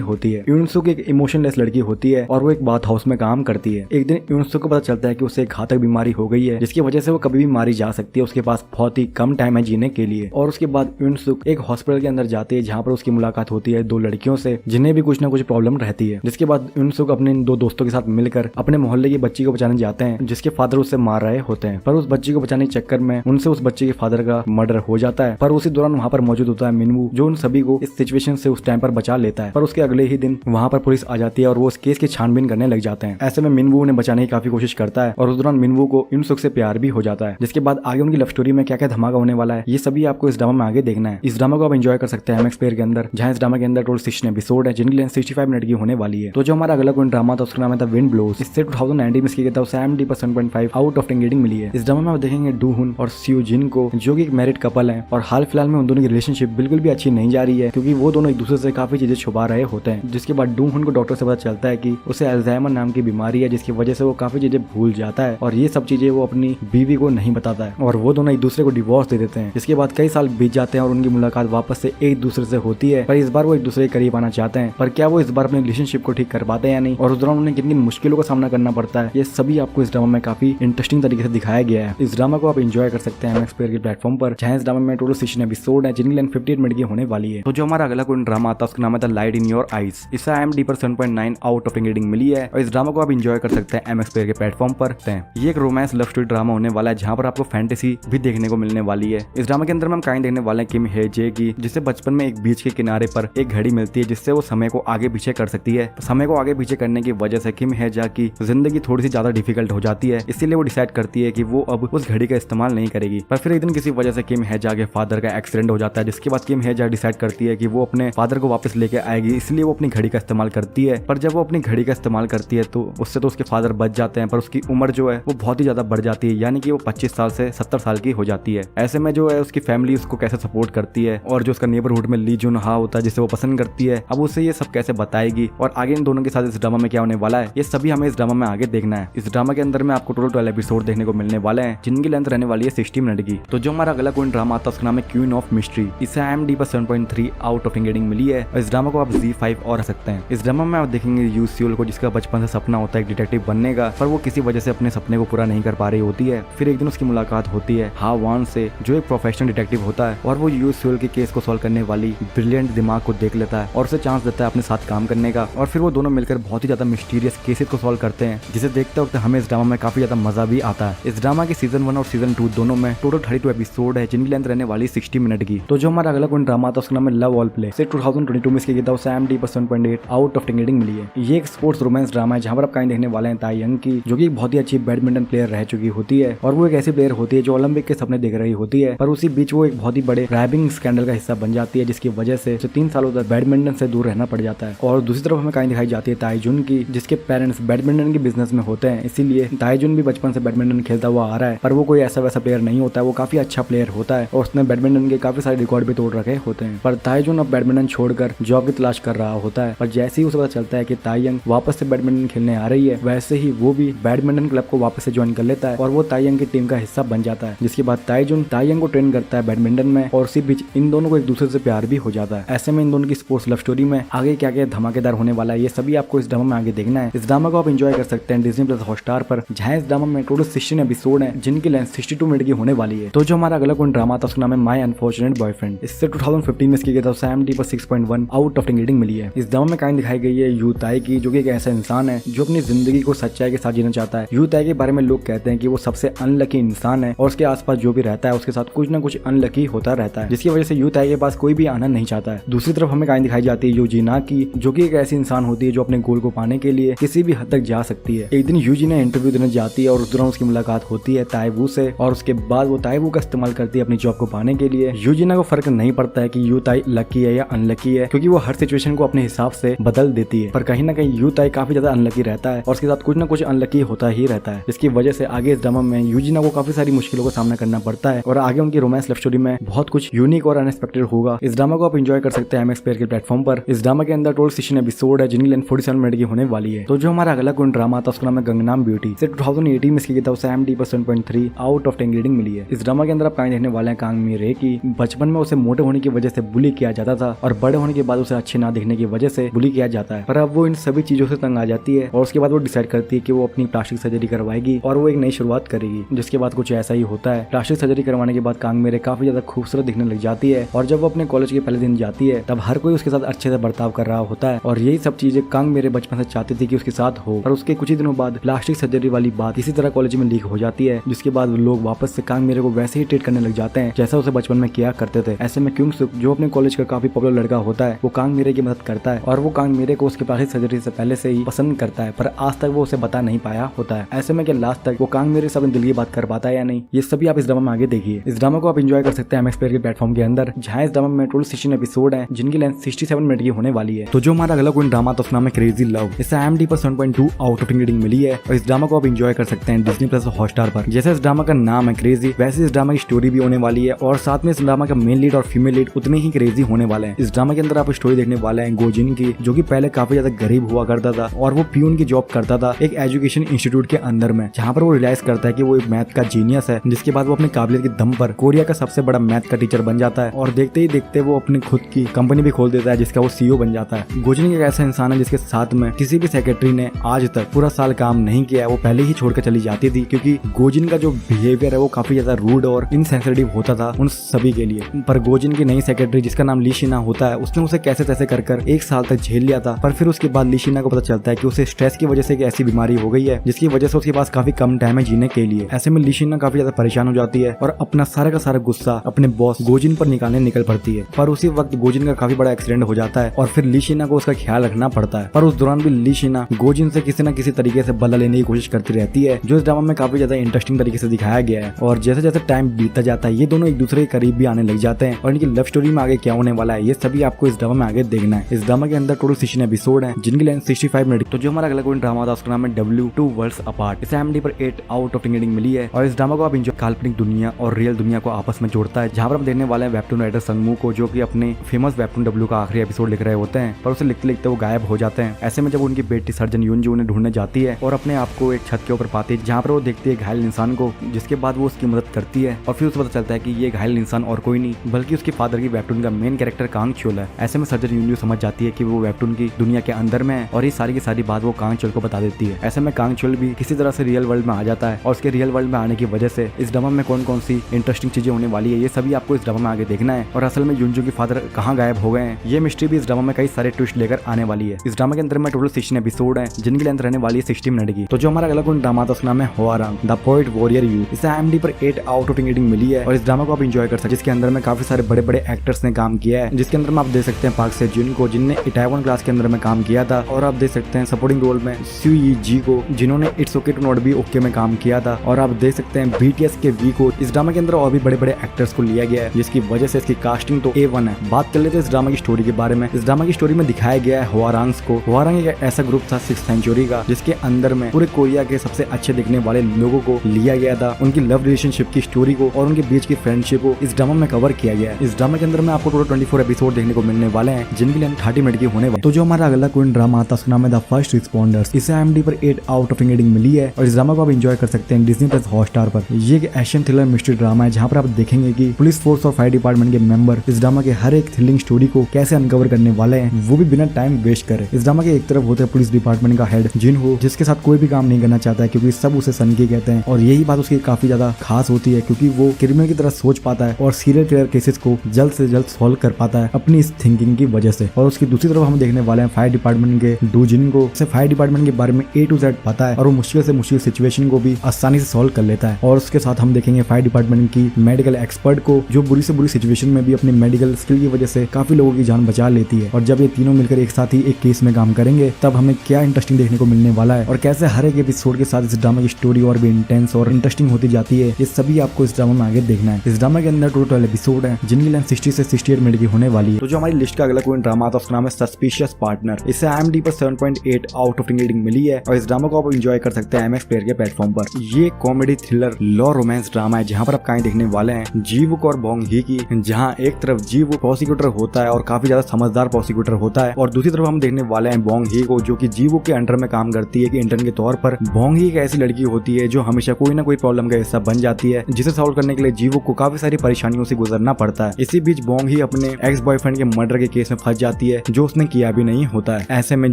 होती है। यूनसुक एक इमोशनलेस लड़की होती है और वो एक बाथ हाउस में काम करती है। एक दिन यूनसुक को पता चलता है कि उसे एक घातक बीमारी हो गई है जिसकी वजह से वो कभी भी मारी जा सकती है। उसके पास बहुत ही कम टाइम है जीने के लिए। और उसके बाद यूनसुक एक हॉस्पिटल के अंदर जाती है जहाँ पर उसकी मुलाकात होती है दो लड़कियों से जिन्हें भी कुछ ना कुछ प्रॉब्लम रहती है। जिसके बाद यूनसुक अपने दो दोस्तों के साथ मिलकर अपने मोहल्ले की बच्ची को बचाने जाते हैं जिसके फादर उसे मार रहे होते हैं। पर उस बच्ची को बचाने के चक्कर में उनसे उस बच्चे के फादर का मर्डर हो जाता है। पर उसी दौरान वहाँ पर मौजूद होता है मिनवू जो उन सभी को इस सिचुएशन से उस टाइम पर बचा लेता है। पर उसके अगले ही दिन वहाँ पर पुलिस आ जाती है और वो उस केस की छानबीन करने लग जाते हैं। ऐसे में मिनवू उन्हें बचाने की काफी कोशिश करता है और उस दौरान मिनवू को यूनसुक से प्यार भी हो जाता है। जिसके बाद आगे उनकी लव स्टोरी में क्या क्या धमाका होने वाला है ये सभी आपको इस ड्रामा में आगे देखना है। इस ड्रामा को आप एंजॉय कर सकते हैं एमएक्स प्लेयर के अंदर, जहाँ इस ड्रामा के अंदर टोटल 16 एपिसोड है जिनकी लेंथ 65 मिनट की होने वाली है। तो जो हमारा अगला कोई ड्रामा था उसका नाम था विंड ब्लोज। इससे 2019 में किया था उसे IMDb पर 7.5 आउट ऑफ 10 रेटिंग मिली है। इस ड्रामा में आप देखेंगे डूहुन और सियो जिन को जो कि एक मैरिड कपल है और हाल फिलहाल में उन दोनों की रिलेशनशिप बिल्कुल भी अच्छी नहीं जा रही है क्योंकि वो दोनों एक दूसरे से काफी चीजें छुपा रहे होते हैं। जिसके बाद डूहुन को डॉक्टर से पता चलता है कि उसे अल्जाइमर नाम की बीमारी है जिसकी वजह से वो काफी चीजें भूल जाता है और ये सब चीजें वो अपनी बीवी को नहीं बताता है और वो दोनों एक दूसरे को डिवोर्स दे देते हैं। इसके बाद कई साल बीत जाते हैं और उनकी मुलाकात वापस से एक दूसरे से होती है। पर इस बार वो एक दूसरे के करीब आना चाहते हैं। पर क्या वो इस बार अपने रिलेशनशिप को ठीक कर पाते हैं या नहीं और उस दौरान उन्हें कितनी मुश्किलों का सामना करना पड़ता है ये सभी आपको इस ड्रामा में काफी इंटरेस्टिंग तरीके से दिखाया गया है। इस ड्रामा को आप एंजॉय कर सकते हैं एमएक्स प्लेयर के प्लेटफॉर्म पर, जहाँ इस ड्रामा में टोटल 16 एपिसोड है जिनकी लेंथ 58 मिनट की होने वाली है। तो जो हमारा अगला कोई ड्रामा आता है उसका नाम है लाइट इन योर आईज। इसे IMDb पर 7.9 आउट ऑफ 10 रेटिंग मिली है और इस ड्रामा को आप एंजॉय कर सकते हैं एमएक्स प्लेयर के प्लेटफॉर्म पर। ये एक रोमांस लव स्टोरी ड्रामा होने वाला है जहाँ पर आपको फैंटेसी भी देखने को मिलने वाली है। इस ड्रामा के अंदर हम कहानी देखने वाले हैं किम हे जे की, जिसे बचपन में एक बीच के किनारे पर एक घड़ी मिलती है जिससे वो समय को आगे पीछे कर सकती है। समय को आगे पीछे करने की वजह से किम हे जा की जिंदगी थोड़ी सी ज्यादा डिफिकल्ट हो जाती है, इसीलिए वो डिसाइड करती है कि वो अब उस घड़ी का इस्तेमाल नहीं करेगी। पर फिर एक दिन किसी वजह से किम हे जा के फादर का एक्सीडेंट हो जाता है जिसके बाद किम हे जा डिसाइड करती है कि वो अपने फादर को वापस लेके आएगी, इसलिए वो अपनी घड़ी का इस्तेमाल करती है। पर जब वो अपनी घड़ी का इस्तेमाल करती है तो उससे तो उसके फादर बच जाते हैं पर उसकी उम्र जो है वो बहुत ही ज्यादा बढ़ जाती है, यानी कि वो 25 साल से 70 साल की हो जाती है। ऐसे में जो है उसकी फैमिली उसको कैसे सपोर्ट करती है और जो उसका नेबरहुड में ली जुन हा होता है जिसे वो पसंद करती है, अब उसे ये सब कैसे बताएगी और आगे इन दोनों के साथ इस ड्रामा में क्या होने वाला है ये सभी हमें इस ड्रामा में आगे देखना है। इस ड्रामा के अंदर में आपको टोटल 12 एपिसोड देखने को मिलने वाले हैं जिनकी लेंथ रहने वाली है 60 मिनट की। तो जो हमारा अगला कोई ड्रामा आता है उसका नाम है क्वीन ऑफ मिस्ट्री। इसे IMDb पर 7.3 आउट ऑफ 10 रेटिंग मिली है और इस ड्रामा को आप Z5 और सकते हैं। इस ड्रामा में आप देखेंगे यू सियोल को जिसका बचपन से सपना होता है एक डिटेक्टिव बनने का, पर वो किसी वजह से अपने सपने को पूरा नहीं कर पा रही होती है। फिर एक दिन उसकी मुलाकात होती है हा वान से जो एक प्रोफेशनल डिटेक्टिव होता है और वो यू सियोल के केस को सॉल्व करने वाली ब्रिलियंट दिमाग को देख लेता है और उसे चांस देता है अपने साथ काम करने का और फिर वो दोनों मिलकर बहुत ही ज्यादा मिस्टीरियस केसेस को सॉल्व करते हैं जिसे देखते वक्त हमें इस ड्रामा में काफी ज्यादा मजा भी आता है। इस ड्रामा की सीजन 1 और सीजन 2 दोनों में टोटल 32 एपिसोड है जिनकी लेंथ रहने वाली 60 मिनट की। तो जो हमारा अगला कोई ड्रामा था उसका नाम है लव ऑल प्ले। 2022 में इसके उसे IMDb पर 7.8 आउट ऑफ 10 रेटिंग मिली है। ये एक स्पोर्ट्स रोमांस ड्रामा है जहाँ पर आप कहानी देखने वाले हैं ताई यंग की, जो कि एक बहुत ही अच्छी बैडमिंटन प्लेयर रह चुकी होती है और वो एक ऐसी प्लेयर होती है जो ओलंपिक के सपने देख रही होती है। पर उसी बीच वो एक बहुत ही बड़े रैबिंग स्कैंडल का हिस्सा बन जाती है जिसकी वजह से 3 सालों तक बैडमिंटन से दूर रहना पड़ जाता है। और दूसरी तरफ हमें कहानी दिखाई जाती है ताईजुन की, जिसके पेरेंट्स बैडमिंटन के बिजनेस में होते हैं, इसीलिए ताईजुन भी बचपन से बैडमिंटन खेलता हुआ आ रहा है। पर वो कोई ऐसा वैसा प्लेयर नहीं होता है, वो काफी अच्छा प्लेयर होता है और उसने बैडमिंटन के काफी सारे रिकॉर्ड भी तोड़ रखे होते हैं। पर ताईजुन अब बैडमिंटन छोड़कर जॉब की तलाश कर रहा होता है। पर जैसे ही उसे पता चलता है कि ताईयंग वापस से बैडमिंटन खेलने आ रही है, वैसे ही वो भी बैडमिंटन क्लब को वापस से ज्वाइन कर लेता है और वो ताईयंग की टीम का हिस्सा बन जाता है। जिसके बाद ताईजुन ताईयंग को ट्रेन करता है बैडमिंटन में और उसी बीच इन दोनों को एक दूसरे से प्यार भी हो जाता है। ऐसे में इन दोनों की स्पोर्ट्स लव स्टोरी में आगे क्या क्या धमाकेदार होने वाला है ये सभी आपको इस ड्रामा में आगे देखना है। इस ड्रामा को आप एंजॉय कर सकते हैं डिज्नी प्लस हॉटस्टार पर, जहां इस ड्रामा में टोटल 16 एपिसोड है जिनकी लेंथ 62 मिनट की होने वाली है। तो जो हमारा अगला कोई ड्रामा था उसका नाम है माय अनफॉर्चुनेट बॉयफ्रेंड। इससे 2015 में इसकी गया था IMDb पर 6.1 आउट ऑफ 10 रेटिंग मिली है। इस ड्रामा में कहानी दिखाई गई है यू ताई की, जो कि एक ऐसा इंसान है जो अपनी जिंदगी को सच्चाई के साथ जीना चाहता है। यू ताई के बारे में लोग कहते हैं कि वो सबसे अनलकी इंसान है और उसके आसपास जो भी रहता है उसके साथ कुछ ना कुछ अनलकी होता रहता है, जिसकी वजह से यू ताई के पास कोई भी आना नहीं चाहता है। दूसरी तरफ हमें कहानी दिखाई जाती है यूजीना की, जो कि एक ऐसी इंसान होती है जो अपने गोल को पाने के लिए किसी भी हद तक जा सकती है। एक दिन यूजीना इंटरव्यू देने जाती है और उस दौरान उसकी मुलाकात होती है ताइवू से और उसके बाद वो ताइवू का इस्तेमाल करती है अपनी जॉब को पाने के लिए। यूजीना को फर्क नहीं पड़ता है कि यू ताई लकी है या अनलकी है, क्योंकि वो हर सिचुएशन को अपने हिसाब से बदल देती है। पर कहीं ना कहीं यू ताई काफी ज्यादा अनलकी रहता है और उसके साथ कुछ ना कुछ अनलकी होता ही रहता है, जिसकी वजह से आगे इस ड्रामा में यूजीना को काफी सारी मुश्किलों का सामना करना पड़ता है और आगे उनकी रोमांस लव स्टोरी में बहुत कुछ यूनिक और अनएक्सपेक्टेड होगा। इस ड्रामा को आप एंजॉय कर सकते हैं एमएक्स प्लेयर के प्लेटफॉर्म पर। इस ड्रामा के अंदर टोटल 16 एपिसोड है जिनकी लेंथ 47 मिनट की होने वाली है। तो जो हमारा अगला कोई ड्रामा था उसका नाम है गंगनाम ब्यूटी। इसे 2018 में इसकी उसे IMDb पर 7.3 आउट ऑफ 10 रेटिंग मिली है। इस ड्रामा के अंदर आप कहानी देखने वाले हैं कांग मी रे की। बचपन में उसे मोटे होने की वजह से बुली किया जाता था और बड़े होने के बाद उसे अच्छे ना दिखने की वजह से बुली किया जाता है। पर अब वो इन सभी चीजों से तंग आ जाती है और उसके बाद वो डिसाइड करती है कि वो अपनी प्लास्टिक सर्जरी करवाएगी और वो एक नई शुरुआत करेगी। जिसके बाद कुछ ऐसा ही होता है। प्लास्टिक सर्जरी करवाने के बाद कांग मेरे काफी ज्यादा खूबसूरत दिखने लग जाती है और जब वो अपने कॉलेज के पहले दिन जाती है तब हर कोई उसके साथ अच्छे से बर्ताव कर रहा होता है और यही सब चीजें कांग मेरे बचपन से चाहती थी कि उसके साथ हो। पर उसके कुछ ही दिनों बाद प्लास्टिक सर्जरी वाली बात इसी तरह कॉलेज में लीक हो जाती है, जिसके बाद लोग वापस से कांग मेरे को वैसे ही ट्रीट करने लग जाते हैं जैसा उसे बचपन में किया करते थे। ऐसे में क्योंग सुक जो अपने कॉलेज का काफी पॉपुलर लड़का होता है वो कांग मेरे की मदद करता है और वो कांग मेरे को उसके प्लास्टिक सर्जरी से पहले से ही पसंद करता है, पर आज तक वो उसे बता नहीं पाया होता है। ऐसे में क्या लास्ट तक वो कांग मेरे से अपने दिल की बात कर पाता है या नहीं, ये सभी आप इस ड्रामा में आगे देखिए। इस ड्रामा को आप एंजॉय कर सकते हैं MX Player के प्लेटफॉर्म के अंदर, जहाँ इस ड्रामा में टोटल 16 एपिसोड है जिनकी लेंथ 67 मिनट की होने वाली है। तो जो हमारा अगला कोई ड्रामा था उसका नाम है क्रेजी लव। इसे IMDb पर 7.2 आउट ऑफ 10 रेटिंग मिली है और इस ड्रामा को आप एंजॉय कर सकते हैं Disney Plus हॉटस्टार पर। जैसे इस ड्रामा का नाम है क्रेजी, वैसे इस ड्रामा की स्टोरी भी होने वाली है और साथ में इस ड्रामा का मेन लीड और फीमेल लीड उतने ही क्रेजी होने वाले हैं। इस ड्रामा के अंदर आप स्टोरी देखने वाले हैं गोजिन की, जो कि पहले काफी ज्यादा गरीब हुआ करता था और वो प्यून की जॉब करता था एक एजुकेशन इंस्टीट्यूट के अंदर में, जहाँ पर वो रियलाइज करता है कि वो एक मैथ का जीनियस है। जिसके बाद वो अपने काबिलियत के दम पर कोरिया का सबसे बड़ा मैथ का टीचर बन जाता है और देखते ही देखते वो अपनी खुद की कंपनी भी खोल देता है जिसका वो CEO बन जाता है। गोजिन एक ऐसा इंसान है जिसके साथ में किसी भी सेक्रेटरी ने आज तक पूरा साल काम नहीं किया है, वो पहले ही छोड़कर चली जाती थी क्योंकि गोजिन का जो बिहेवियर है वो काफी ज्यादा रूड और इनसेंसिटिव होता था उन सभी के लिए। पर गोजिन की नई सेक्रेटरी जिसका नाम लीशिना होता है, उसने उसे कैसे तैसे कर 1 साल तक झेल लिया था। पर फिर उसके बाद लीशिना को पता चलता है कि उसे स्ट्रेस की वजह से एक ऐसी बीमारी हो गई है जिसकी वजह से उसके पास काफी कम टाइम है जीने के लिए। ऐसे में लीशिना काफी ज्यादा परेशान हो जाती है और अपना सारा का सारा गुस्सा अपने बॉस गोजिन पर निकालने निकल पड़ती है। पर उसी वक्त गोजिन का काफी बड़ा एक्सीडेंट हो जाता है और फिर लीशिना को उसका ख्याल रखना पड़ता है। पर उस दौरान भी लीशिना गोजिन से किसी न किसी तरीके से बदला लेने की कोशिश करती रहती है, जो इस ड्रामा में काफी ज्यादा इंटरेस्टिंग तरीके से दिखाया गया है। और जैसे जैसे टाइम बीतता जाता है ये दोनों एक दूसरे के करीब भी आने लग जाते हैं और इनकी लव स्टोरी में आगे क्या होने वाला है ये सभी आपको इस ड्रामा में आगे देखना है। इस ड्रामा के अंदर टोटल 16 एपिसोड है जिनकी लेंथ 65 मिनट। तो जो हमारा अगला कोई ड्रामा था उसका नाम है W2 वर्ल्ड्स अपार्ट। इसे IMDb पर 8 आउट ऑफ 10 रेटिंग मिली है और इस ड्रामा को आप एंजॉय काल्पनिक दुनिया और रियल दुनिया को आपस में जोड़ता है, जहाँ पर हम देखने वाले हैं वेबटून राइटर संगमू को, जो कि अपने फेमस वेबटून W का आखिरी एपिसोड लिख रहे होते हैं पर उसे लिखते लिखते वो गायब हो जाते हैं। ऐसे में जब उनकी बेटी सर्जन यूनजू उन्हें ढूंढने जाती है और अपने आप को एक छत के ऊपर पाती है जहाँ पर वो देखती है घायल इंसान को, जिसके बाद वो उसकी मदद करती है और फिर उसे पता चलता है कि ये घायल इंसान और कोई नहीं बल्कि उसके फादर की वेबटून का मेन कैरेक्टर कांग चोल है। ऐसे में सर्जन यूनजू समझ जाती है कि वो वेबटून की दुनिया के अंदर में है और ये सारी की सारी बात वो कांग चोल को बता देती है। ऐसे में कांग चोल भी किसी तरह से रियल वर्ल्ड में आ जाता है और उसके रियल वर्ल्ड में आने की वजह से इस ड्रामा में कौन कौन सी इंटरेस्टिंग चीजें होने वाली है ये सभी आपको इस ड्रामा में आगे देखना है। और असल में यूनजू के फादर कहाँ गायब हो गए हैं ये मिस्ट्री भी इस ड्रामा में कई सारे ट्विस्ट लेकर आने वाली है। इस ड्रामा के अंदर में टोटल 16 एपिसोड है जिनकी लेंथ रहने वाली है 60 मिनट की। तो जो हमारा अगला कोई ड्रामा था उसका नाम है हवारांग द पोएट वॉरियर यू। इसे IMDb पर 8 आउट ऑफ 10 रेटिंग मिली है और इस ड्रामा को आप एंजॉय कर सकते हैं, जिसके अंदर में काफी सारे बड़े बड़े एक्टर्स ने काम किया है। जिसके अंदर में आप देख सकते हैं पार्क से जिन को, जिनने इटावन क्लास के अंदर में काम किया था, और आप देख सकते हैं सपोर्टिंग रोल में स्यू जी को, जिन्होंने it's okay to not be okay में काम किया था, और आप देख सकते हैं BTS के वी को। इस ड्रामा के अंदर और भी बड़े बड़े एक्टर्स को लिया गया है जिसकी वजह से इसकी कास्टिंग तो A1 है। बात कर लेते हैं इस ड्रामा की स्टोरी के बारे में। इस ड्रामा की स्टोरी में दिखाया गया है हवारांग्स को। हवारांग एक ऐसा ग्रुप था 6th सेंचुरी का जिसके अंदर में पूरे कोरिया के सबसे अच्छे दिखने वाले लोगों को लिया गया था, उनकी लव रिलेशनशिप की स्टोरी को और उनके बीच की फ्रेंडशिप को इस ड्रामा में कवर किया गया है। इस ड्रामा के अंदर में आपको टोटल 24 एपिसोड देखने को मिलने वाले हैं जिनकी लेंथ 30 मिनट की होने वाली। तो जो हमारा अगला कोरियन ड्रामा आता है उसका नाम है द फर्स्ट रिस्पॉन्डर्स। इसे IMDb पर 8 आउट ऑफ 10 रेटिंग मिली है और इस ड्रामा को आप एंजॉय कर सकते हैं Disney Plus हॉटस्टार पर। ये एक एक्शन थ्रिलर मिस्ट्री ड्रामा है जहाँ पर आप देखेंगे कि पुलिस फोर्स और फायर डिपार्टमेंट के मेंबर इस ड्रामा के हर एक थ्रिलिंग स्टोरी को कैसे अनकवर करने वाले हैं, वो भी बिना टाइम वेस्ट करे। इस ड्रामा के एक तरफ होते हैं पुलिस डिपार्टमेंट का हेड जिन हो, जिसके साथ कोई भी काम नहीं करना चाहता है क्योंकि सब उसे सनकी कहते हैं, और यही बात उसकी काफी ज्यादा खास होती है क्योंकि वो क्रिमिनल की तरह सोच पाता है और सीरियल किलर केसेस को जल्द से जल्द सॉल्व कर पाता है अपनी इस थिंकिंग की वजह से। और उसकी दूसरी तरफ हम देखने वाले हैं फायर डिपार्टमेंट के डू जिन को। उसे फायर डिपार्टमेंट के बारे में A to Z पता है और वो मुश्किल से मुश्किल सिचुएशन को भी आसानी से सॉल्व कर लेता है। और उसके साथ हम देखेंगे फायर डिपार्टमेंट की मेडिकल एक्सपर्ट को, जो बुरी से बुरी सिचुएशन में भी अपनी मेडिकल स्किल की वजह से काफी लोगों की जान बचा लेती है। और जब ये तीनों मिलकर एक साथ ही एक केस में काम करेंगे तब हमें क्या इंटरेस्टिंग देखने को मिलने वाला है और कैसे हर एक एपिसोड के साथ इस ड्रामा की स्टोरी और भी इंटेंस और इंटरेस्टिंग होती जाती है, ये सभी आपको इस ड्रामा में आगे देखना है। इस ड्रामा के अंदर टोटल एपिसोड है जिनकी लेंथ 60 से 68 मिनट की होने वाली है। तो जो हमारी लिस्ट का अगला कोई ड्रामा था उसका नाम है सस्पिशियस पार्टनर। इसे IMDb पर 7.8 आउट ऑफ 10 रेटिंग मिली है और इस ड्रामा को आप एंजॉय कर सकते हैं MX Player के प्लेटफॉर्म पर। ये comedy thriller law romance drama है जहाँ पर आप कहानी देखने वाले हैं जीवुक और बोंग ही की, जहाँ एक तरफ जीवुक प्रोसिक्यूटर होता है और काफी ज्यादा समझदार प्रोसिक्यूटर होता है, और दूसरी तरफ हम देखने वाले हैं बोंग ही को जो कि जीवुक के अंडर में काम करती है कि इंटर्न के तौर पर। बोंग ही एक ऐसी लड़की होती है जो हमेशा कोई ना कोई प्रॉब्लम का हिस्सा बन जाती है, जिसे सॉल्व करने के लिए जीवुक को काफी सारी परेशानियों से गुजरना पड़ता है। इसी बीच बोंग ही अपने अपने एक्स बॉयफ्रेंड के मर्डर के केस में फंस जाती है जो उसने किया भी नहीं होता है। ऐसे में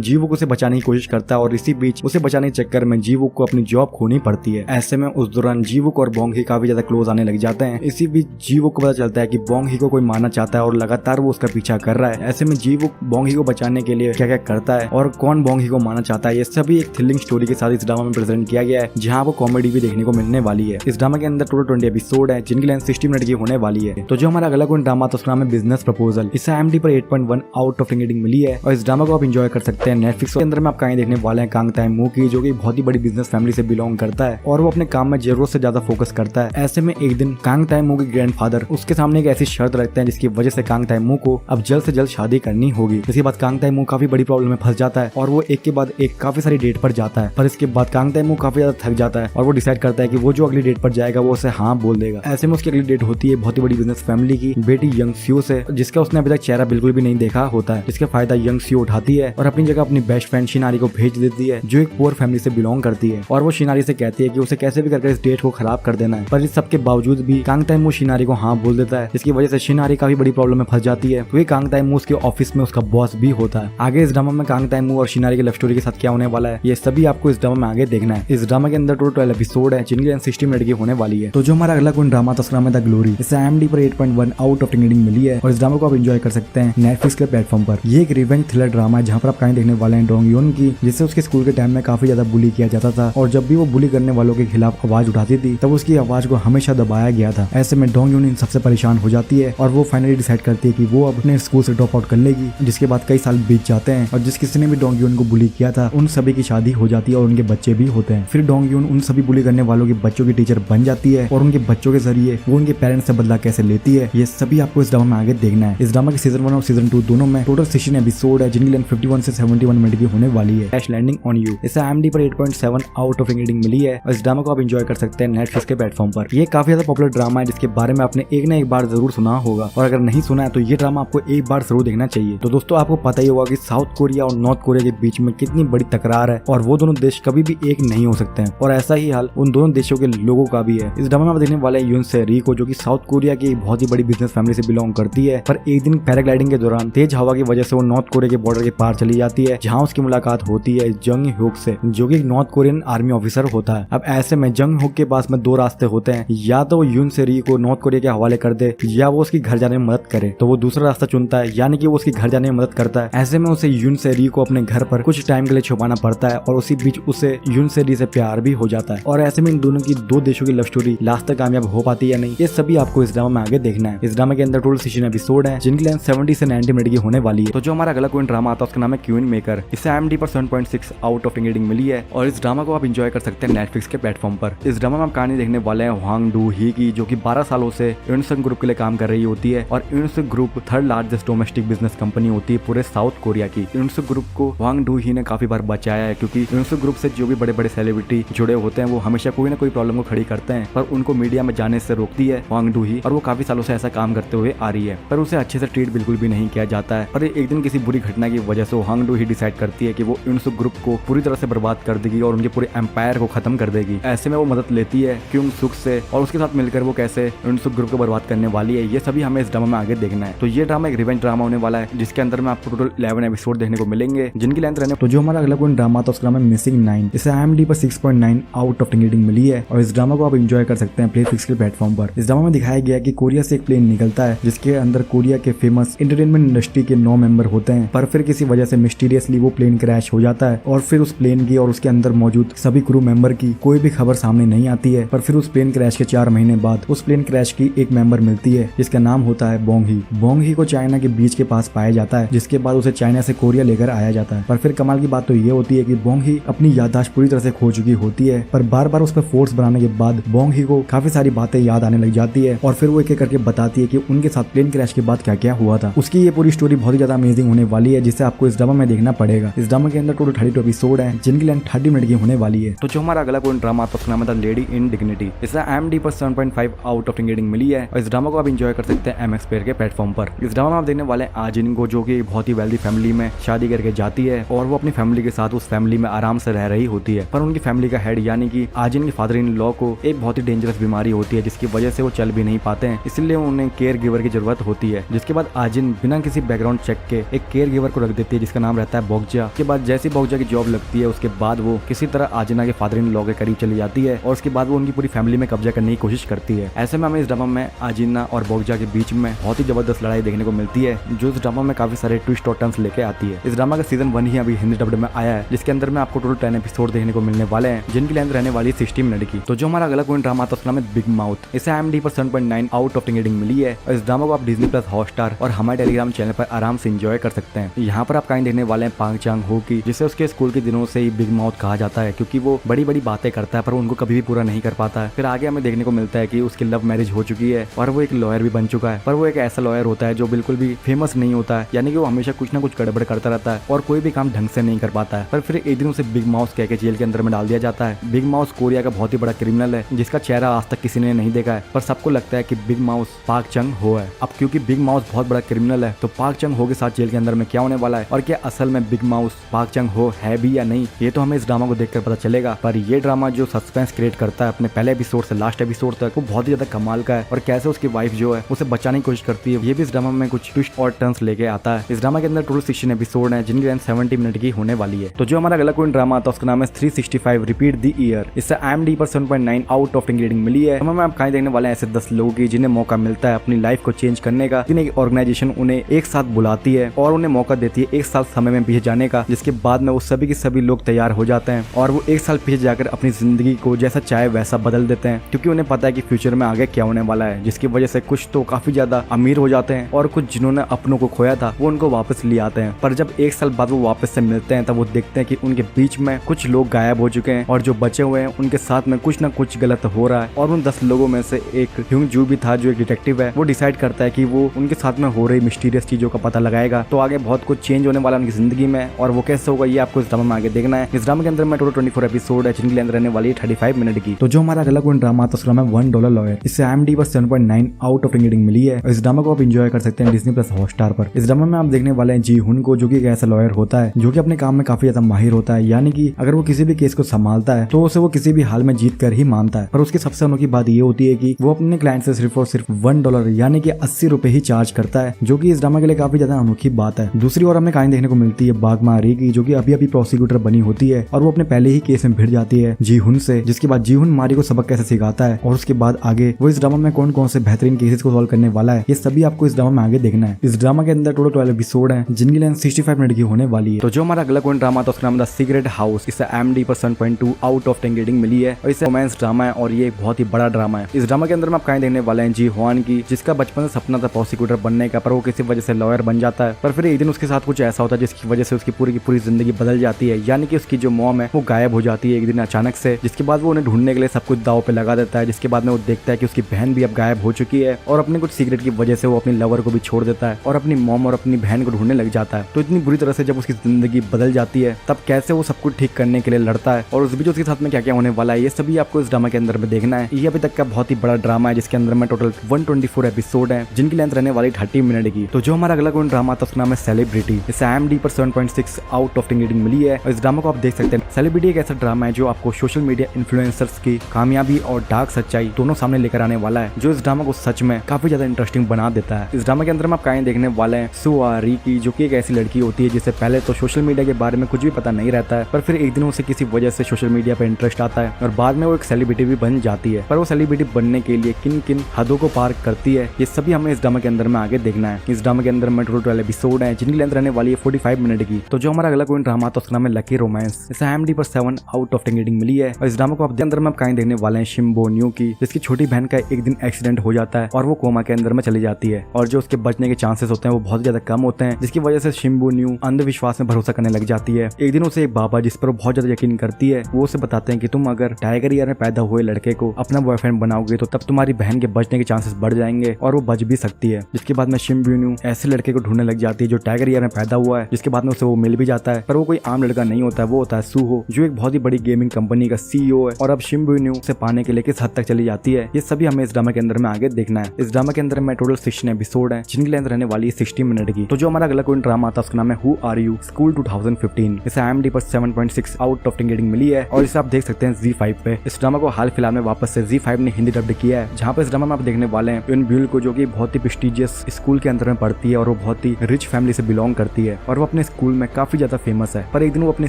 जीवुक उसे बचाने की कोशिश करता है और इसी बीच उसे बचाने के चक्कर में जीवुक को अपनी जॉब खोनी पड़ती है। ऐसे में उस दौरान जीवुक और बोंग ही काफी ज्यादा क्लोज आने लग जाते हैं। इसी बीच जीवुक को पता चलता है कि बोंग ही को कोई मारना चाहता है और लगातार वो उसका पीछा कर रहा है। ऐसे में जीवुक बोंग ही को बचाने के लिए क्या क्या करता है और कौन बोंग ही को मारना चाहता है, ये सभी एक थ्रिलिंग स्टोरी के साथ इस ड्रामा में प्रेजेंट किया गया है, जहाँ आपको कॉमेडी भी देखने को मिलने वाली है। इस ड्रामा के अंदर टोटल 20 एपिसोड है जिनकी लेंथ 60 मिनट की होने वाली है। तो जो हमारा अगला कोई ड्रामा था उसका नाम है बिजनेस प्रपोजल। इसे IMDb पर 8.1 आउट ऑफ रेटिंग मिली है और इस ड्रामा को आप एंजॉय कर सकते हैं। नेटफ्लिक्स के अंदर में आप कहानी देखने वाले हैं कांग ताई-मू की, जो कि बहुत ही बड़ी बिजनेस फैमिली से बिलोंग करता है और वो अपने काम में जरूरत से ज्यादा फोकस करता है। ऐसे में एक दिन कांग ताई-मू के ग्रैंडफादर उसके सामने एक ऐसी शर्त रखते हैं जिसकी वजह से कांग ताई-मू को अब जल्द से जल्द शादी करनी होगी। इसके बाद कांग ताई-मू काफी बड़ी प्रॉब्लम में फंस जाता है और वो एक के बाद एक काफी सारी डेट पर जाता है। पर इसके बाद कांग ताई-मू काफी ज्यादा थक जाता है और वो डिसाइड करता है कि वो जो अगली डेट पर जाएगा वो उसे हाँ बोल देगा। ऐसे में उसकी अगली डेट होती है बहुत ही बड़ी बिजनेस फैमिली की बेटी यंग सियो से, जिसका उसने अभी तक चेहरा बिल्कुल भी नहीं देखा होता है। जिसका फायदा यंग सियो उठाती है और अपनी जगह अपनी बेस्ट फ्रेंड शिनारी को भेज देती है जो एक पुअर फैमिली से बिलोंग करती है और वो शिनारी से कहती है कि उसे कैसे भी करके इस डेट को खराब कर देना है। पर इस सब के बावजूद भी कांग ताई-मू शिनारी को हाँ बोल देता है, जिसकी वजह से शिनारी काफी बड़ी प्रॉब्लम में फंस जाती है क्योंकि कांग ताई-मू उसके ऑफिस में उसका बॉस भी होता है। आगे इस ड्रामा में कांग ताई-मू और शिनारी की लव स्टोरी के साथ क्या होने वाला है ये सभी आपको इस ड्रामा में आगे देखना है। इस ड्रामा के अंदर टोटल 12 एपिसोड है जिनकी लेंथ 60 मिनट की होने वाली है। तो जो हमारा अगला कोई ड्रामा था उसका नाम है द ग्लोरी। इसे IMDb पर 8.1 आउट ऑफ रेटिंग मिली है और इस ड्रामा को आप एंजॉय कर सकते हैं नेटफ्लिक्स के प्लेटफॉर्म पर। ये एक रिवेंज थ्रिलर ड्रामा है जहाँ पर आप कहानी देखने वाले हैं डोंग यून की, जिससे उसके स्कूल के टाइम में काफी ज्यादा बुली किया जाता था और जब भी वो बुली करने वालों के खिलाफ आवाज उठाती थी तब उसकी आवाज को हमेशा दबाया गया था। ऐसे में डोंग यून इन सबसे परेशान हो जाती है और वो फाइनली डिसाइड करती है कि वो अपने स्कूल से ड्रॉप आउट कर लेगी। जिसके बाद कई साल बीत जाते हैं और जिस किसी ने भी डोंग यून को बुली किया था उन सभी की शादी हो जाती है और उनके बच्चे भी होते हैं। फिर डोंग यून उन सभी बुली करने वालों के बच्चों की टीचर बन जाती है और उनके बच्चों के जरिए वो उनके पेरेंट्स से बदला कैसे लेती है ये सभी आपको इस ड्रामा में आगे देखना है। इस ड्रामा के सीजन 1 और सीजन 2 दोनों में टोटल 16 एपिसोड है जिनकी लेंथ 51 से 71 मिनट की होने वाली है। Crash landing on you. इसे IMDb पर 8.7 आउट ऑफ रेटिंग मिली है और इस ड्रामा को आप एंजॉय कर सकते हैं नेटफ्लिक्स के प्लेटफॉर्म पर। ये काफी ज्यादा पॉपुलर ड्रामा है जिसके बारे में आपने एक ना एक बार जरूर सुना होगा और अगर नहीं सुना है तो ये ड्रामा आपको एक बार जरूर देखना चाहिए। तो दोस्तों आपको पता ही होगा कि साउथ कोरिया और नॉर्थ कोरिया के बीच में कितनी बड़ी तकरार है और वो दोनों देश कभी भी एक नहीं हो सकते हैं और ऐसा ही हाल उन दोनों देशों के लोगों का भी है। इस ड्रामा में आप देखने वाले यून से री को, जो कि साउथ कोरिया की बहुत ही बड़ी बिजनेस फैमिली से बिलोंग करती है, पर एक दिन पैराग्लाइडिंग के दौरान तेज हवा की वजह से वो नॉर्थ कोरिया के बॉर्डर के पार चली जाती है जहाँ उसकी मुलाकात होती है जंग ह्यूक से, जो कि एक नॉर्थ कोरियन आर्मी ऑफिसर होता है। अब ऐसे में जंग ह्यूक के पास में दो रास्ते होते हैं, या तो वो यून से री को नॉर्थ कोरिया के हवाले कर दे या वो उसकी घर जाने में मदद करे। तो वो दूसरा रास्ता चुनता है, यानी कि वो उसकी घर जाने में मदद करता है। ऐसे में उसे यून से री को अपने घर पर कुछ टाइम के लिए छुपाना पड़ता है और उसी बीच उसे यून से री से प्यार भी हो जाता है और ऐसे में इन दोनों की दो देशों की लव स्टोरी लास्ट तक कामयाब हो पाती है या नहीं ये सभी आपको इस ड्रामा में आगे देखना है। इस ड्रामा के अंदर टोटल 16 एपिसोड है जिनकी लेंथ 70 से 90 मिनट की होने वाली है। तो जो हमारा अगला कोई ड्रामा आता है उसका नाम है क्वीन मेकर। इसे IMDb पर 7.6 आउट ऑफ रेटिंग मिली है और इस ड्रामा को आप एंजॉय कर सकते हैं नेटफ्लिक्स के प्लेटफॉर्म पर। इस ड्रामा में आप कहानी देखने वाले हैं वांग डू ही की, जो कि 12 सालों से यूनिसन ग्रुप के लिए काम कर रही होती है और unison group third largest domestic business company होती है पूरे साउथ कोरिया की। यूनिसन ग्रुप को वांग डू ही ने काफी बार बचाया है क्योंकि यूनिसन ग्रुप से जो भी बड़े बड़े सेलिब्रिटी जुड़े होते हैं वो हमेशा कोई ना कोई प्रॉब्लम को खड़ी करते हैं, पर उनको मीडिया में जाने से रोकती है वांग डू ही और वो काफी सालों से ऐसा काम करते हुए आ रही है, पर उसे अच्छे से ट्रीट बिल्कुल भी नहीं किया जाता है। पर एक दिन किसी बुरी घटना की वजह से वांग डू ही डिसाइड करती है कि वो यूनिसन ग्रुप को पूरी तरह से बर्बाद कर देगी और उनके पूरे एम्पायर को खत्म कर देगी। ऐसे में वो मदद लेती है क्योंग सुक से और उसके साथ मिलकर वो कैसे यूनिसन ग्रुप को बर्बाद करने वाली है ये सभी हमें इस ड्रामा में आगे देखना है। तो ये ड्रामा एक रिवेंज ड्रामा होने वाला है जिसके अंदर में आपको टोटल 11 एपिसोड देखने को मिलेंगे जिनकी लेंथ रहने। तो जो हमारा अगला कोई ड्रामा था उसका नाम है मिसिंग 9। इसे IMDb पर 6.9 आउट ऑफ रेटिंग मिली है और इस ड्रामा को आप एंजॉय कर सकते हैं प्लेफिक्स के प्लेटफॉर्म पर। इस ड्रामा में दिखाया गया कि कोरिया से एक प्लेन निकलता है जिसके अंदर कोरिया के फेमस एंटरटेनमेंट इंडस्ट्री के 9 मेंबर होते हैं, पर फिर किसी वजह से मिस्टीरियसली वो प्लेन क्रैश हो जाता है और फिर उस प्लेन की और उसके अंदर मौजूद सभी क्रू मेंबर की कोई भी खबर सामने नहीं आती है। पर फिर उस प्लेन क्रैश के 4 महीने बाद उस प्लेन क्रैश की एक मेंबर मिलती है जिसका नाम होता है बोंग ही। बोंग ही को चाइना के बीच के पास पाया जाता है जिसके बाद उसे चाइना से कोरिया लेकर आया जाता है। पर फिर कमाल की बात तो ये होती है कि बोंग ही अपनी याददाश्त पूरी तरह से खो चुकी होती है, पर बार बार उस पर फोर्स बनाने के बाद बोंग ही को काफी सारी बातें याद आने लग जाती है और फिर वो एक एक करके बताती है कि उनके साथ प्लेन क्रैश के बाद क्या क्या हुआ था। उसकी ये पूरी स्टोरी बहुत ही ज्यादा अमेजिंग होने वाली है जिसे आपको इस ड्रामा में देखना पड़ेगा। इस ड्रामा के अंदर टोटल 32 एपिसोड है जिनकी लेंथ 30 मिनट की होने वाली है। तो जो हमारा अगला कोई ड्रामा था उसका नाम था लेडी इन डिग्निटी। इसे IMDb पर 7.5 आउट ऑफ रेटिंग मिली है और इस ड्रामा को आप एंजॉय कर सकते हैं MX Player के प्लेटफॉर्म पर। इस ड्रामा में आप देखने वाले आजिन को, जो कि बहुत ही वेल्दी फैमिली में शादी करके जाती है और वो अपनी फैमिली के साथ उस फैमिली में आराम से रह रही होती है, पर उनकी फैमिली का हेड यानी कि आजिन के फादर इन लॉ को एक बहुत ही डेंजरस बीमारी होती है जिसकी वजह से वो चल भी नहीं पाते हैं, इसलिए उन्हें केयर गिवर की जरूरत होती है, जिसके बाद आजिन बिना किसी बैकग्राउंड चेक के एक केयर गिवर को रख देती है जिसका नाम रहता है बोगजा। के बाद जैसे बोगजा की जॉब लगती है उसके बाद वो किसी तरह आजिना के फादर इन लॉ के करीब चली जाती है और उसके बाद वो उनकी पूरी फैमिली में कब्जा करने की कोशिश करती है। ऐसे में हमें इस ड्रामा में आजिना और बोगजा के बीच में बहुत ही जबरदस्त लड़ाई देखने को मिलती है जो इस ड्रामा में काफी सारे ट्विस्ट और टर्न्स लेके आती है। इस ड्रामा का सीजन 1 ही अभी हिंदी डब्ड में आया है, जिसके अंदर में आपको टोटल 10 एपिसोड देखने को मिलने वाले हैं, जिनकी लेंथ रहने वाली 60 मिनट की। तो जो हमारा अगला कोई ड्रामा था उसका नाम है बिग माउथ। इसे IMDb पर 7.9 आउट ऑफ 10 रेटिंग मिली है और इस ड्रामा को आप डिज्नी प्लस हॉटस्टार और हमारे टेलीग्राम चैनल पर आराम से एंजॉय कर सकते हैं। यहाँ पर आप कहानी देखने वाले हैं पांग चांग हो की, जिसे उसके स्कूल के दिनों से ही बिग माउथ कहा जाता है क्योंकि वो बड़ी बड़ी बातें करता है पर उनको कभी भी पूरा नहीं कर पाता है। फिर आगे हमें देखने को मिलता है कि उसकी लव मैरिज हो चुकी है और वो एक लॉयर भी बन चुका है, पर वो एक ऐसा लॉयर होता है जो बिल्कुल भी फेमस नहीं होता है, यानी कि वो हमेशा कुछ ना कुछ गड़बड़ करता रहता है और कोई भी काम ढंग से नहीं कर पाता है। पर फिर एक दिन उसे बिग माउथ कह के जेल के अंदर में डाल दिया जाता है। बिग माउथ कोरिया का बहुत ही बड़ा क्रिमिनल है जिसका चेहरा आज तक किसी ने नहीं देखा है, पर सबको लगता है कि बिग माउथ पार्क चंग हो है। अब क्योंकि बिग माउथ बहुत बड़ा क्रिमिनल है तो पार्क चंग हो के साथ जेल के अंदर में क्या होने वाला है और क्या असल में बिग माउथ पार्क चंग हो है भी या नहीं, ये तो हमें इस ड्रामा को देखकर पता चलेगा। पर ये ड्रामा जो सस्पेंस क्रिएट करता है अपने पहले एपिसोड से लास्ट एपिसोड तक, वो बहुत ही ज्यादा कमाल का है और कैसे उसकी वाइफ जो है उसे बचाने की कोशिश करती है, ये भी इस ड्रामा में कुछ ट्विस्ट और टर्न्स लेके आता है। इस ड्रामा के अंदर टोटल 16 एपिसोड है जिनकी लेंथ 70 मिनट की होने वाली है। तो जो हमारा अगला कोई ड्रामा था उसका नाम है 365 रिपीट द ईयर। इससे IMDb पर 7.9 आउट ऑफ 10 रेटिंग मिली है। हमें आप कहानी देखने वाले हैं ऐसे 10 लोगों की जिन्हें मौका मिलता है अपनी लाइफ को चेंज करने का, जिन्हें एक ऑर्गेनाइजेशन उन्हें एक साथ बुलाती है और उन्हें मौका देती है एक साल समय में पीछे जाने का, जिसके बाद में वो सभी के सभी लोग तैयार हो जाते हैं और वो एक साल पीछे जाकर अपनी जिंदगी को जैसा चाहे वैसा बदल देते हैं क्योंकि उन्हें पता है कि फ्यूचर में आगे क्या होने वाला है, जिसकी वजह से कुछ तो काफी ज्यादा अमीर हो जाते हैं और कुछ जिन्होंने अपनों को खोया था वो उनको वापस ले आते हैं। पर जब एक साल बाद वो वापस से मिलते हैं तब वो देखते हैं कि उनके बीच में कुछ लोग गायब हो चुके हैं और जो बचे हुए हैं उनके साथ में कुछ ना कुछ गलत हो रहा है। और उन 10 लोगों में से एक ह्यूंग जू भी था जो एक डिटेक्टिव है, वो डिसाइड करता है कि वो उनके साथ में हो रही मिस्टीरियस चीजों का पता लगाएगा। तो आगे बहुत कुछ चेंज होने वाला है उनकी जिंदगी में और वो कैसे होगा ये आपको इस ड्रामा में आगे देखना है। इस ड्रामा के अंदर में टोटल 24 एपिसोड है जिनकी लेंथ रहने वाली है 35 मिनट की। तो जो हमारा अगला कोई ड्रामा था उसका नाम है $1 लॉयर। इससे IMDb पर 7.9 आउट ऑफ 10 रेटिंग मिली है। इस ड्रामा को आप एंजॉय कर सकते हैं डिज्नी प्लस हॉटस्टार पर। इस ड्रामा में आप देखने वाले हैं जी हुन को, जो कि एक ऐसा लॉयर होता है जो कि अपने काम में काफी ज्यादा माहिर होता है, यानी कि अगर वो किसी भी केस को संभालता है तो उसे वो किसी भी हाल में जीत कर ही मानता है। पर उसकी सबसे अनोखी बात ये होती है कि वो अपने क्लाइंट से सिर्फ और सिर्फ $1 यानी कि 80 रुपए ही चार्ज करता है, जो कि इस ड्रामा के लिए काफी ज्यादा अनोखी बात है। दूसरी ओर हमें कहानी देखने को मिलती है बागमा री की, जो कि अभी अभी प्रोसिक्यूटर बनी होती है और वो अपने पहले ही केस में भिड़ जाती है जी हुन से, जिसके बाद जी हुन मारी को सबक कैसे सिखाता है और उसके बाद आगे वो इस ड्रामा में कौन कौन से बेहतरीन केसेस को सॉल्व करने वाला है, ये सभी आपको इस ड्रामा में आगे देखना है। इस ड्रामा के अंदर टोटल 12 एपिसोड है जिनकी लेंथ 65 मिनट की होने वाली है। तो जो हमारा अगला कोई ड्रामा था उसका नाम था सीक्रेट हाउस। इससे IMDb पर 7.2 आउट ऑफ 10 रेटिंग मिली है और इसे रोमांस ड्रामा है और ये एक बहुत ही बड़ा ड्रामा है। इस ड्रामा के अंदर में आप कहानी देखने वाले हैं जी हुआन की, जिसका बचपन से सपना था प्रोसिक्यूटर बनने का, पर वो किसी वजह से लॉयर बन जाता है। पर फिर एक दिन उसके साथ कुछ ऐसा होता है जिसकी वजह से उसकी पूरी की पूरी जिंदगी बदल जाती है, यानी कि उसकी जो मॉम है वो गायब हो जाती है एक दिन अचानक से, जिसके बाद वो उन्हें ढूंढने के लिए सब कुछ दाव पे लगा देता है। जिसके बाद में वो देखता है कि उसकी बहन भी अब गायब हो चुकी है और अपने कुछ सीक्रेट की वजह से वो अपनी लवर को भी छोड़ देता है और अपनी मॉम और अपनी बहन को ढूंढने लग जाता है। तो इतनी बुरी तरह से जब उसकी जिंदगी बदल जाती है तब कैसे वो सब कुछ ठीक करने के लिए लड़ता है और उस बीच उसके साथ में क्या क्या होने वाला है ये सभी आपको इस ड्रामा के अंदर में देखना है। ये अभी तक का बहुत ही बड़ा ड्रामा है जिसके अंदर में टोटल 124 एपिसोड है जिनकी लेंथ रहने वाली 30 मिनट की। तो जो हमारा अगला कोई ड्रामा था उसका नाम है सेलिब्रिटी। इसे IMDb पर 7.6 आउट ऑफ 10 रेटिंग मिली है और इस ड्रामा को आप देख सकते हैं। सेलिब्रिटी एक ऐसा ड्रामा है जो आपको सोशल मीडिया इन्फ्लुएंसर्स की कामयाबी और डार्क सच्चाई दोनों सामने लेकर आने वाला है, जो इस ड्रामा को सच में काफी ज्यादा इंटरेस्टिंग बना देता है। इस ड्रामा के अंदर में आप कहानी देखने वाले हैं सुआ री की, जो कि एक ऐसी लड़की होती है जिसे पहले तो सोशल मीडिया के बारे में कुछ भी पता नहीं रहता है, पर फिर एक दिन उसे किसी वजह से सोशल मीडिया पर इंटरेस्ट आता है और बाद में वो एक सेलिब्रिटी भी बन जाती है। पर वो सेलिब्रिटी बनने के लिए किन किन हदों को पार करती है ये सभी हमें इस ड्रामा के अंदर में आगे देखना है। इस ड्रामा के अंदर में टोटल 12 एपिसोड है जिनकी लेंथ रहने वाली है 45 मिनट की। तो जो हमारा अगला कोई ड्रामा था उसका नाम है लकी रोमांस। इसे IMDb पर 7 आउट ऑफ 10 रेटिंग मिली है और इस ड्रामा को आप अंदर में आप कहानी देखने वाले हैं शिम्बो न्यू की, जिसकी छोटी बहन का एक दिन एक्सीडेंट हो जाता है और वो कोमा के अंदर में चली जाती है और जो उसके बचने के चांसेस होते हैं वो बहुत ज्यादा कम होते हैं, जिसकी वजह से शिम्बो न्यू अंधविश्वास में भरोसा करने लग जाती है। एक दिन उसे एक बाबा जिस पर वो बहुत ज्यादा यकीन करती है वो उसे बताते हैं कि तुम अगर टाइगर ईयर में पैदा हुए लड़के को अपना बॉयफ्रेंड बनाओगे तो तब तुम्हारी बहन के बचने के चांसेस बढ़ जाएंगे और वो बच भी सकती है। जिसके बाद में शिम्बो न्यू ऐसे लड़के को ढूंढने लग जाती है जो टाइगर ईयर में पैदा हुआ है, जिसके बाद में उसे वो मिल भी जाता है। पर वो कोई आम लड़का नहीं होता है, वो होता है सूहो, जो एक बहुत ही बड़ी गेमिंग कंपनी का CEO है और अब शिम्बो न्यू से पाने के लिए किस हद तक चली जाती है ये सभी हमें इस ड्रामा के अंदर में आगे देखना है। इस ड्रामा के अंदर में टोटल 16 एपिसोड है जिनकी लेंथ रहने वाली है 60 मिनट की। तो जो हमारा अगला कोई ड्रामा था उसका नाम है हु आर यू स्कूल 2015। इसे IMDb पर 7.6 आउट ऑफ 10 रेटिंग मिली है और इसे आप देख सकते हैं Z5 पे। इस ड्रामा को हाल फिलहाल में वापस से Z5 ने हिंदी डब्ड किया है, जहाँ पे इस ड्रामा में आप देखने वाले हैं इन ब्यूल को, जो कि बहुत ही प्रेस्टिजियस स्कूल के अंदर में पढ़ती है और वो बहुत ही रिच फैमिली से बिलोंग करती है और वो अपने स्कूल में काफी ज्यादा फेमस है। पर एक दिन वो अपने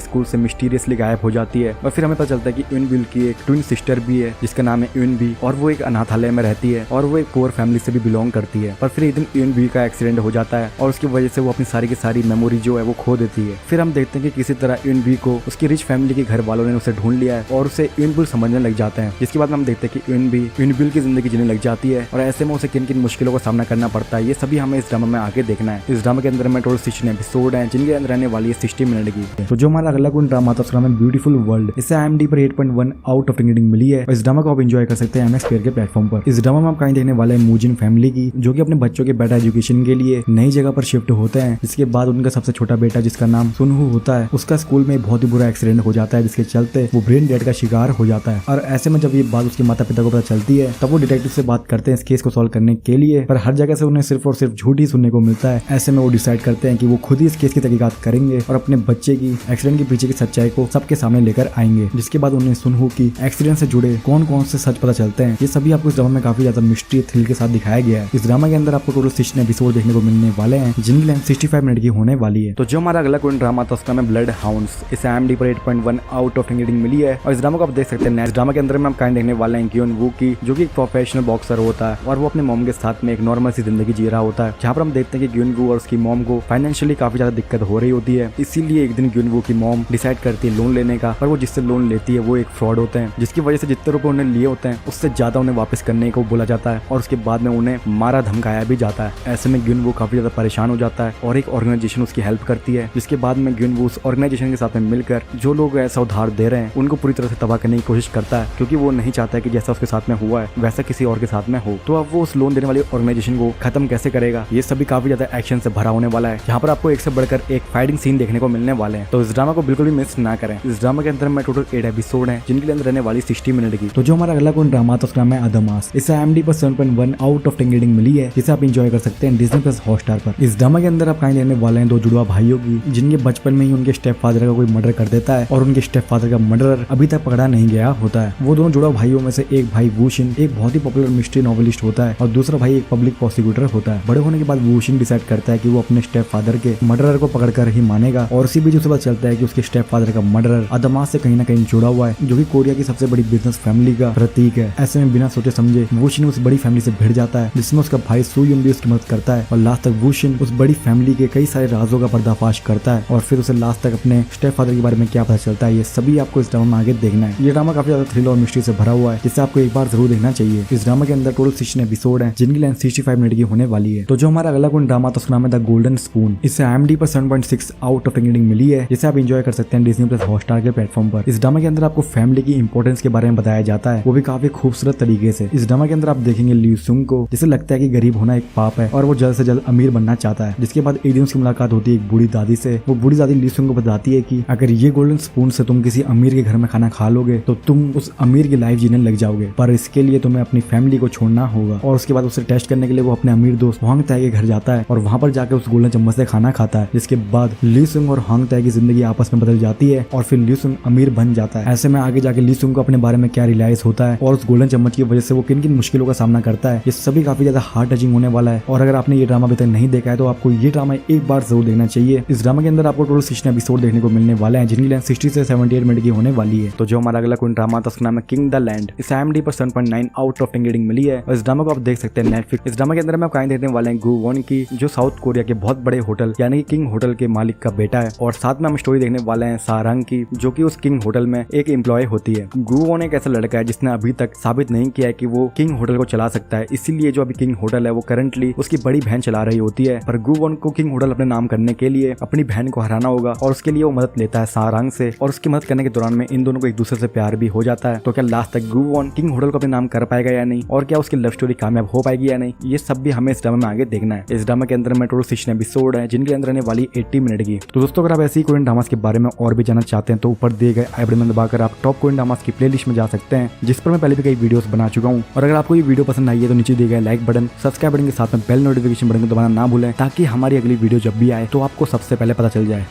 स्कूल से मिस्टीरियसली गायब हो जाती है और फिर हमें पता चलता है कि यूनबिल की एक ट्विन सिस्टर भी है जिसका नाम है यूनबी और वो एक अनाथालय में रहती है और वो एक पुअर फैमिली से भी बिलोंग करती है। पर फिर एक दिन यूनबी का एक्सीडेंट हो जाता है और उसकी वजह से वो अपनी सारी की सारी मेमोरी जो है वो खो देती है। फिर हम देखते हैं कि किसी तरह यूनबी को उसकी रिच फैमिली के घर वालों ने उसे ढूंढ लिया है और उसे यूनबिल समझने लग जाते हैं। जिसके बाद हम देखते हैं कि यूनबिल की जिंदगी जीने लग जाती है और ऐसे में उसे किन किन मुश्किलों का सामना करना पड़ता है ये सभी हमें इस ड्रामा में आगे देखना है। इस ड्रामा के अंदर में टोटल 16 एपिसोड है जिनके अंदर रहने वाली है 60 मिनट की। तो जो हमारा अगला कोई ड्रामा था उसका नाम है ब्यूटीफुल वर्ल्ड। इसे IMDb पर 8.1 आउट ऑफ 10 रेटिंग मिली है और इस ड्रामा को आप एंजॉय कर सकते हैं MX Player के प्लेटफॉर्म पर। इस ड्रामा में आप कहानी देखने वाले हैं मूजिन फैमिली की जो कि अपने बच्चों के बेटर एजुकेशन के लिए नई जगह पर शिफ्ट होते हैं। इसके बाद उनका सबसे छोटा बेटा जिसका नाम सुनहू होता है उसका स्कूल में बहुत ही बुरा एक्सीडेंट हो जाता है जिसके चलते वो ब्रेन डेड का शिकार हो जाता है। और ऐसे में जब ये बात उसके माता पिता को पता चलती है तब वो डिटेक्टिव से बात करते हैं इस केस को सॉल्व करने के लिए, पर हर जगह से उन्हें सिर्फ और सिर्फ झूठ ही सुनने को मिलता है। ऐसे में वो डिसाइड करते हैं कि वो खुद ही इस केस की तहकीकात करेंगे और अपने बच्चे की एक्सीडेंट के पीछे की सच्चाई को सबके सामने लेकर आएंगे। जिसके बाद उन्हें सुनहू की एक्सीडेंट से जुड़े कौन कौन से सच पता चलते हैं। ये सभी आपको इस ड्रामा में काफी ज्यादा मिस्ट्री थ्रिल के साथ दिखाया गया है। इस ड्रामा के अंदर आपको टोटल 16 एपिसोड देखने को मिलने वाले हैं जिनकी लेंथ 65 मिनट की होने वाली है। तो जो हमारा अगला कोई ड्रामा था उसका नाम ब्लड हाउंड्स। इसे IMDb पर 8.1 आउट ऑफ 10 रेटिंग मिली है और इस ड्रामा को आप देख सकते हैं। इस ड्रामा के अंदर में हम कहानी देखने वाले हैं क्योन वू की जो कि एक प्रोफेशनल बॉक्सर होता है और वो अपने मॉम के साथ में एक नॉर्मल सी जिंदगी जी रहा होता है जहाँ पर हम देखते हैं कि ग्यून वू और उसकी मॉम को फाइनेंशियली काफी ज्यादा दिक्कत हो रही होती है। इसीलिए एक दिन ग्यून वू की मॉम डिसाइड करती है लोन लेने का, पर वो जिससे लोन लेती है वो एक फ्रॉड होते हैं जिसकी वजह से जितने रुपए उन्हें लिए होते हैं उससे ज्यादा उन्हें वापस करने को बोला जाता है और उसके बाद में उन्हें मारा धमकाया भी जाता है। ऐसे में ग्यून वू काफी ज्यादा परेशान हो जाता है और एक ऑर्गेनाइजेशन उसकी हेल्प करती है जिसके बाद में ग्यून वू उस ऑर्गेनाइजेशन के साथ में मिलकर जो लोग ऐसा उधार दे रहे हैं उनको पूरी तरह से तबाह करने की कोशिश करता है क्योंकि वो नहीं चाहता है कि जैसा उसके साथ में हुआ है वैसा किसी और के साथ में हो। तो अब वो उस लोन देने वाली ऑर्गेनाइजेशन को खत्म कैसे करेगा ये सभी काफी ज्यादा एक्शन से भरा होने वाला है जहाँ पर आपको एक से बढ़कर एक फाइटिंग सीन देखने को मिलने वाले हैं। तो इस ड्रामा को बिल्कुल भी मिस ना करें। इस ड्रामा के अंदर में टोटल 8 एपिसोड हैं जिनके अंदर रहने वाली 60 मिनट की। तो जो हमारा अगला कोई ड्रामा था उसका नाम है अदमास। इसे IMDb पर 7.1 आउट ऑफ 10 रेटिंग मिली है जिसे आप एंजॉय कर सकते हैं Disney Plus हॉटस्टार पर। इस ड्रामा के अंदर आप कहानी देखने वाले हैं दो जुड़वा भाइयों की जिनके बचपन में ही उनके स्टेप फादर का कोई मर्डर कर देता है और उनके स्टेप फादर का मर्डरर अभी तक पकड़ा नहीं गया होता है। वो दोनों जुड़वा भाइयों में से एक भाई वूशिन एक बहुत ही पॉपुलर मिस्ट्री नॉवेलिस्ट होता है और दूसरा भाई एक पब्लिक प्रोसिक्यूटर होता है। बड़े होने के बाद वूशिन डिसाइड करता है कि वो अपने स्टेप फादर के मर्डरर को पकड़कर ही मानेगा और उसी बीच उसे पता चलता है कि उसके स्टेप फादर का मर्डरर अदमास से कहीं ना कहीं जुड़ा हुआ है जो कि कोरिया की सबसे बड़ी बिजनेस फैमिली का प्रतीक है। ऐसे में बिना सोचे समझे वूशिन उस बड़ी फैमिली से भिड़ जाता है जिसमें उसका भाई सुयुन भी उसकी मदद करता है और लास्ट तक वूशिन उस बड़ी फैमिली के कई सारे राजों का पर्दाफाश करता है और फिर उसे लास्ट तक अपने स्टेप फादर के बारे में क्या पता चलता है ये सभी आपको इस ड्रामा में आगे देखना है। ये ड्रामा काफी ज्यादा थ्रिल और मिस्ट्री से भरा हुआ है जिसे आपको एक बार जरूर देखना चाहिए। इस ड्रामा के अंदर टोटल 16 एपिसोड है जिनकी लेंथ 65 मिनट की होने वाली है। तो जो हमारा अगला कोई ड्रामा था उसका नाम है द गोल्डन स्पून। इसे IMDb पर 7.6 आउट ऑफ 10 रेटिंग मिली है जिसे आप एंजॉय कर सकते हैं Disney Plus हॉटस्टार के प्लेटफॉर्म पर। इस ड्रामा के अंदर आपको फैमिली की इंपॉर्टेंस के बारे में बताया जाता है वो भी काफी खूबसूरत तरीके से। इस ड्रामा के अंदर आप देखेंगे ल्यू सुंग को जिसे लगता है कि गरीब होना एक पाप है और वो जल्द से जल्द अमीर बनना चाहता है। जिसके बाद एक दिन उसकी मुलाकात होती है एक बूढ़ी दादी से। वो बूढ़ी दादी ल्यू सुंग को बताती है कि अगर ये गोल्डन स्पून से तुम किसी अमीर के घर में खाना खा लोगे तो तुम उस अमीर की लाइफ जीने लग जाओगे, पर इसके लिए तुम्हें अपनी फैमिली को छोड़ना होगा। और उसके बाद उसे टेस्ट करने के लिए वो अपने अमीर दोस्त हांग ताई के घर जाता है और वहां पर जाकर उस गोल्डन चम्मच से खाना खाता है। जिसके बाद ली सुंग और हांग ताई की जिंदगी आपस में बदल जाती है और फिर ली सुंग अमीर बन जाता है। ऐसे में आगे जाके ली सुंग को अपने बारे में क्या रियलाइज होता है और उस गोल्डन चम्मच की वजह से वो किन किन मुश्किलों का सामना करता है ये सभी काफी ज्यादा हार्ट टचिंग होने वाला है। और अगर आपने ये ड्रामा अभी तक नहीं देखा है तो आपको ये ड्रामा एक बार जरूर देखना चाहिए। इस ड्रामा के अंदर आपको टोटल 16 एपिसोड देखने को मिलने वाले हैं जिनकी लेंथ 60 से 78 मिनट की होने वाली है। तो जो हमारा अगला कोई ड्रामा था उसका नाम है किंग द लैंड। इस IMDb पर 7.9 आउट ऑफ 10 रेटिंग मिली है और इस ड्रामा को आप देख सकते हैं नेटफ्लिक्स। इस ड्रामा के अंदर हम कहानी देखने वाले हैं गू वॉन की जो साउथ कोरिया के बहुत बड़े होटल यानी कि किंग होटल के मालिक का बेटा है और साथ में हम स्टोरी देखने वाले हैं सारंग की जो कि उस किंग होटल में एक एम्प्लॉय होती है। गू वॉन एक ऐसा लड़का है जिसने अभी तक साबित नहीं किया है कि वो किंग होटल को चला सकता है, इसीलिए जो अभी किंग होटल है वो करंटली उसकी बड़ी बहन चला रही होती है। पर गू वॉन को किंग होटल अपने नाम करने के लिए अपनी बहन को हराना होगा और उसके लिए वो मदद लेता है सारंग से और उसकी मदद करने के दौरान में इन दोनों को एक दूसरे से प्यार भी हो जाता है। तो क्या लास्ट तक गू वॉन किंग होटल को अपने नाम कर पाएगा या नहीं और क्या उसकी लव स्टोरी कामयाब हो पाएगी या नहीं ये सब भी हमें इस ड्रामा में आगे देखना है। इस ड्रामा के अंदर में टोटल 16 एपिसोड है जिनके अंदर रहने वाली 80 मिनट की। तो दोस्तों अगर आप ऐसे ही कोरियन ड्रामास के बारे में और भी जानना चाहते हैं तो ऊपर दिए गए आई बटन में दबाकर आप टॉप कोरियन ड्रामास की प्लेलिस्ट में जा सकते हैं जिस पर मैं पहले भी कई वीडियोस बना चुका हूँ। और अगर आपको ये वीडियो पसंद आई है तो नीचे दिए गए लाइक बटन सब्सक्राइब बटन के साथ में बेल नोटिफिकेशन बटन को दबाना ना भूलें ताकि हमारी अगली वीडियो जब भी आए तो आपको सबसे पहले पता चल जाए।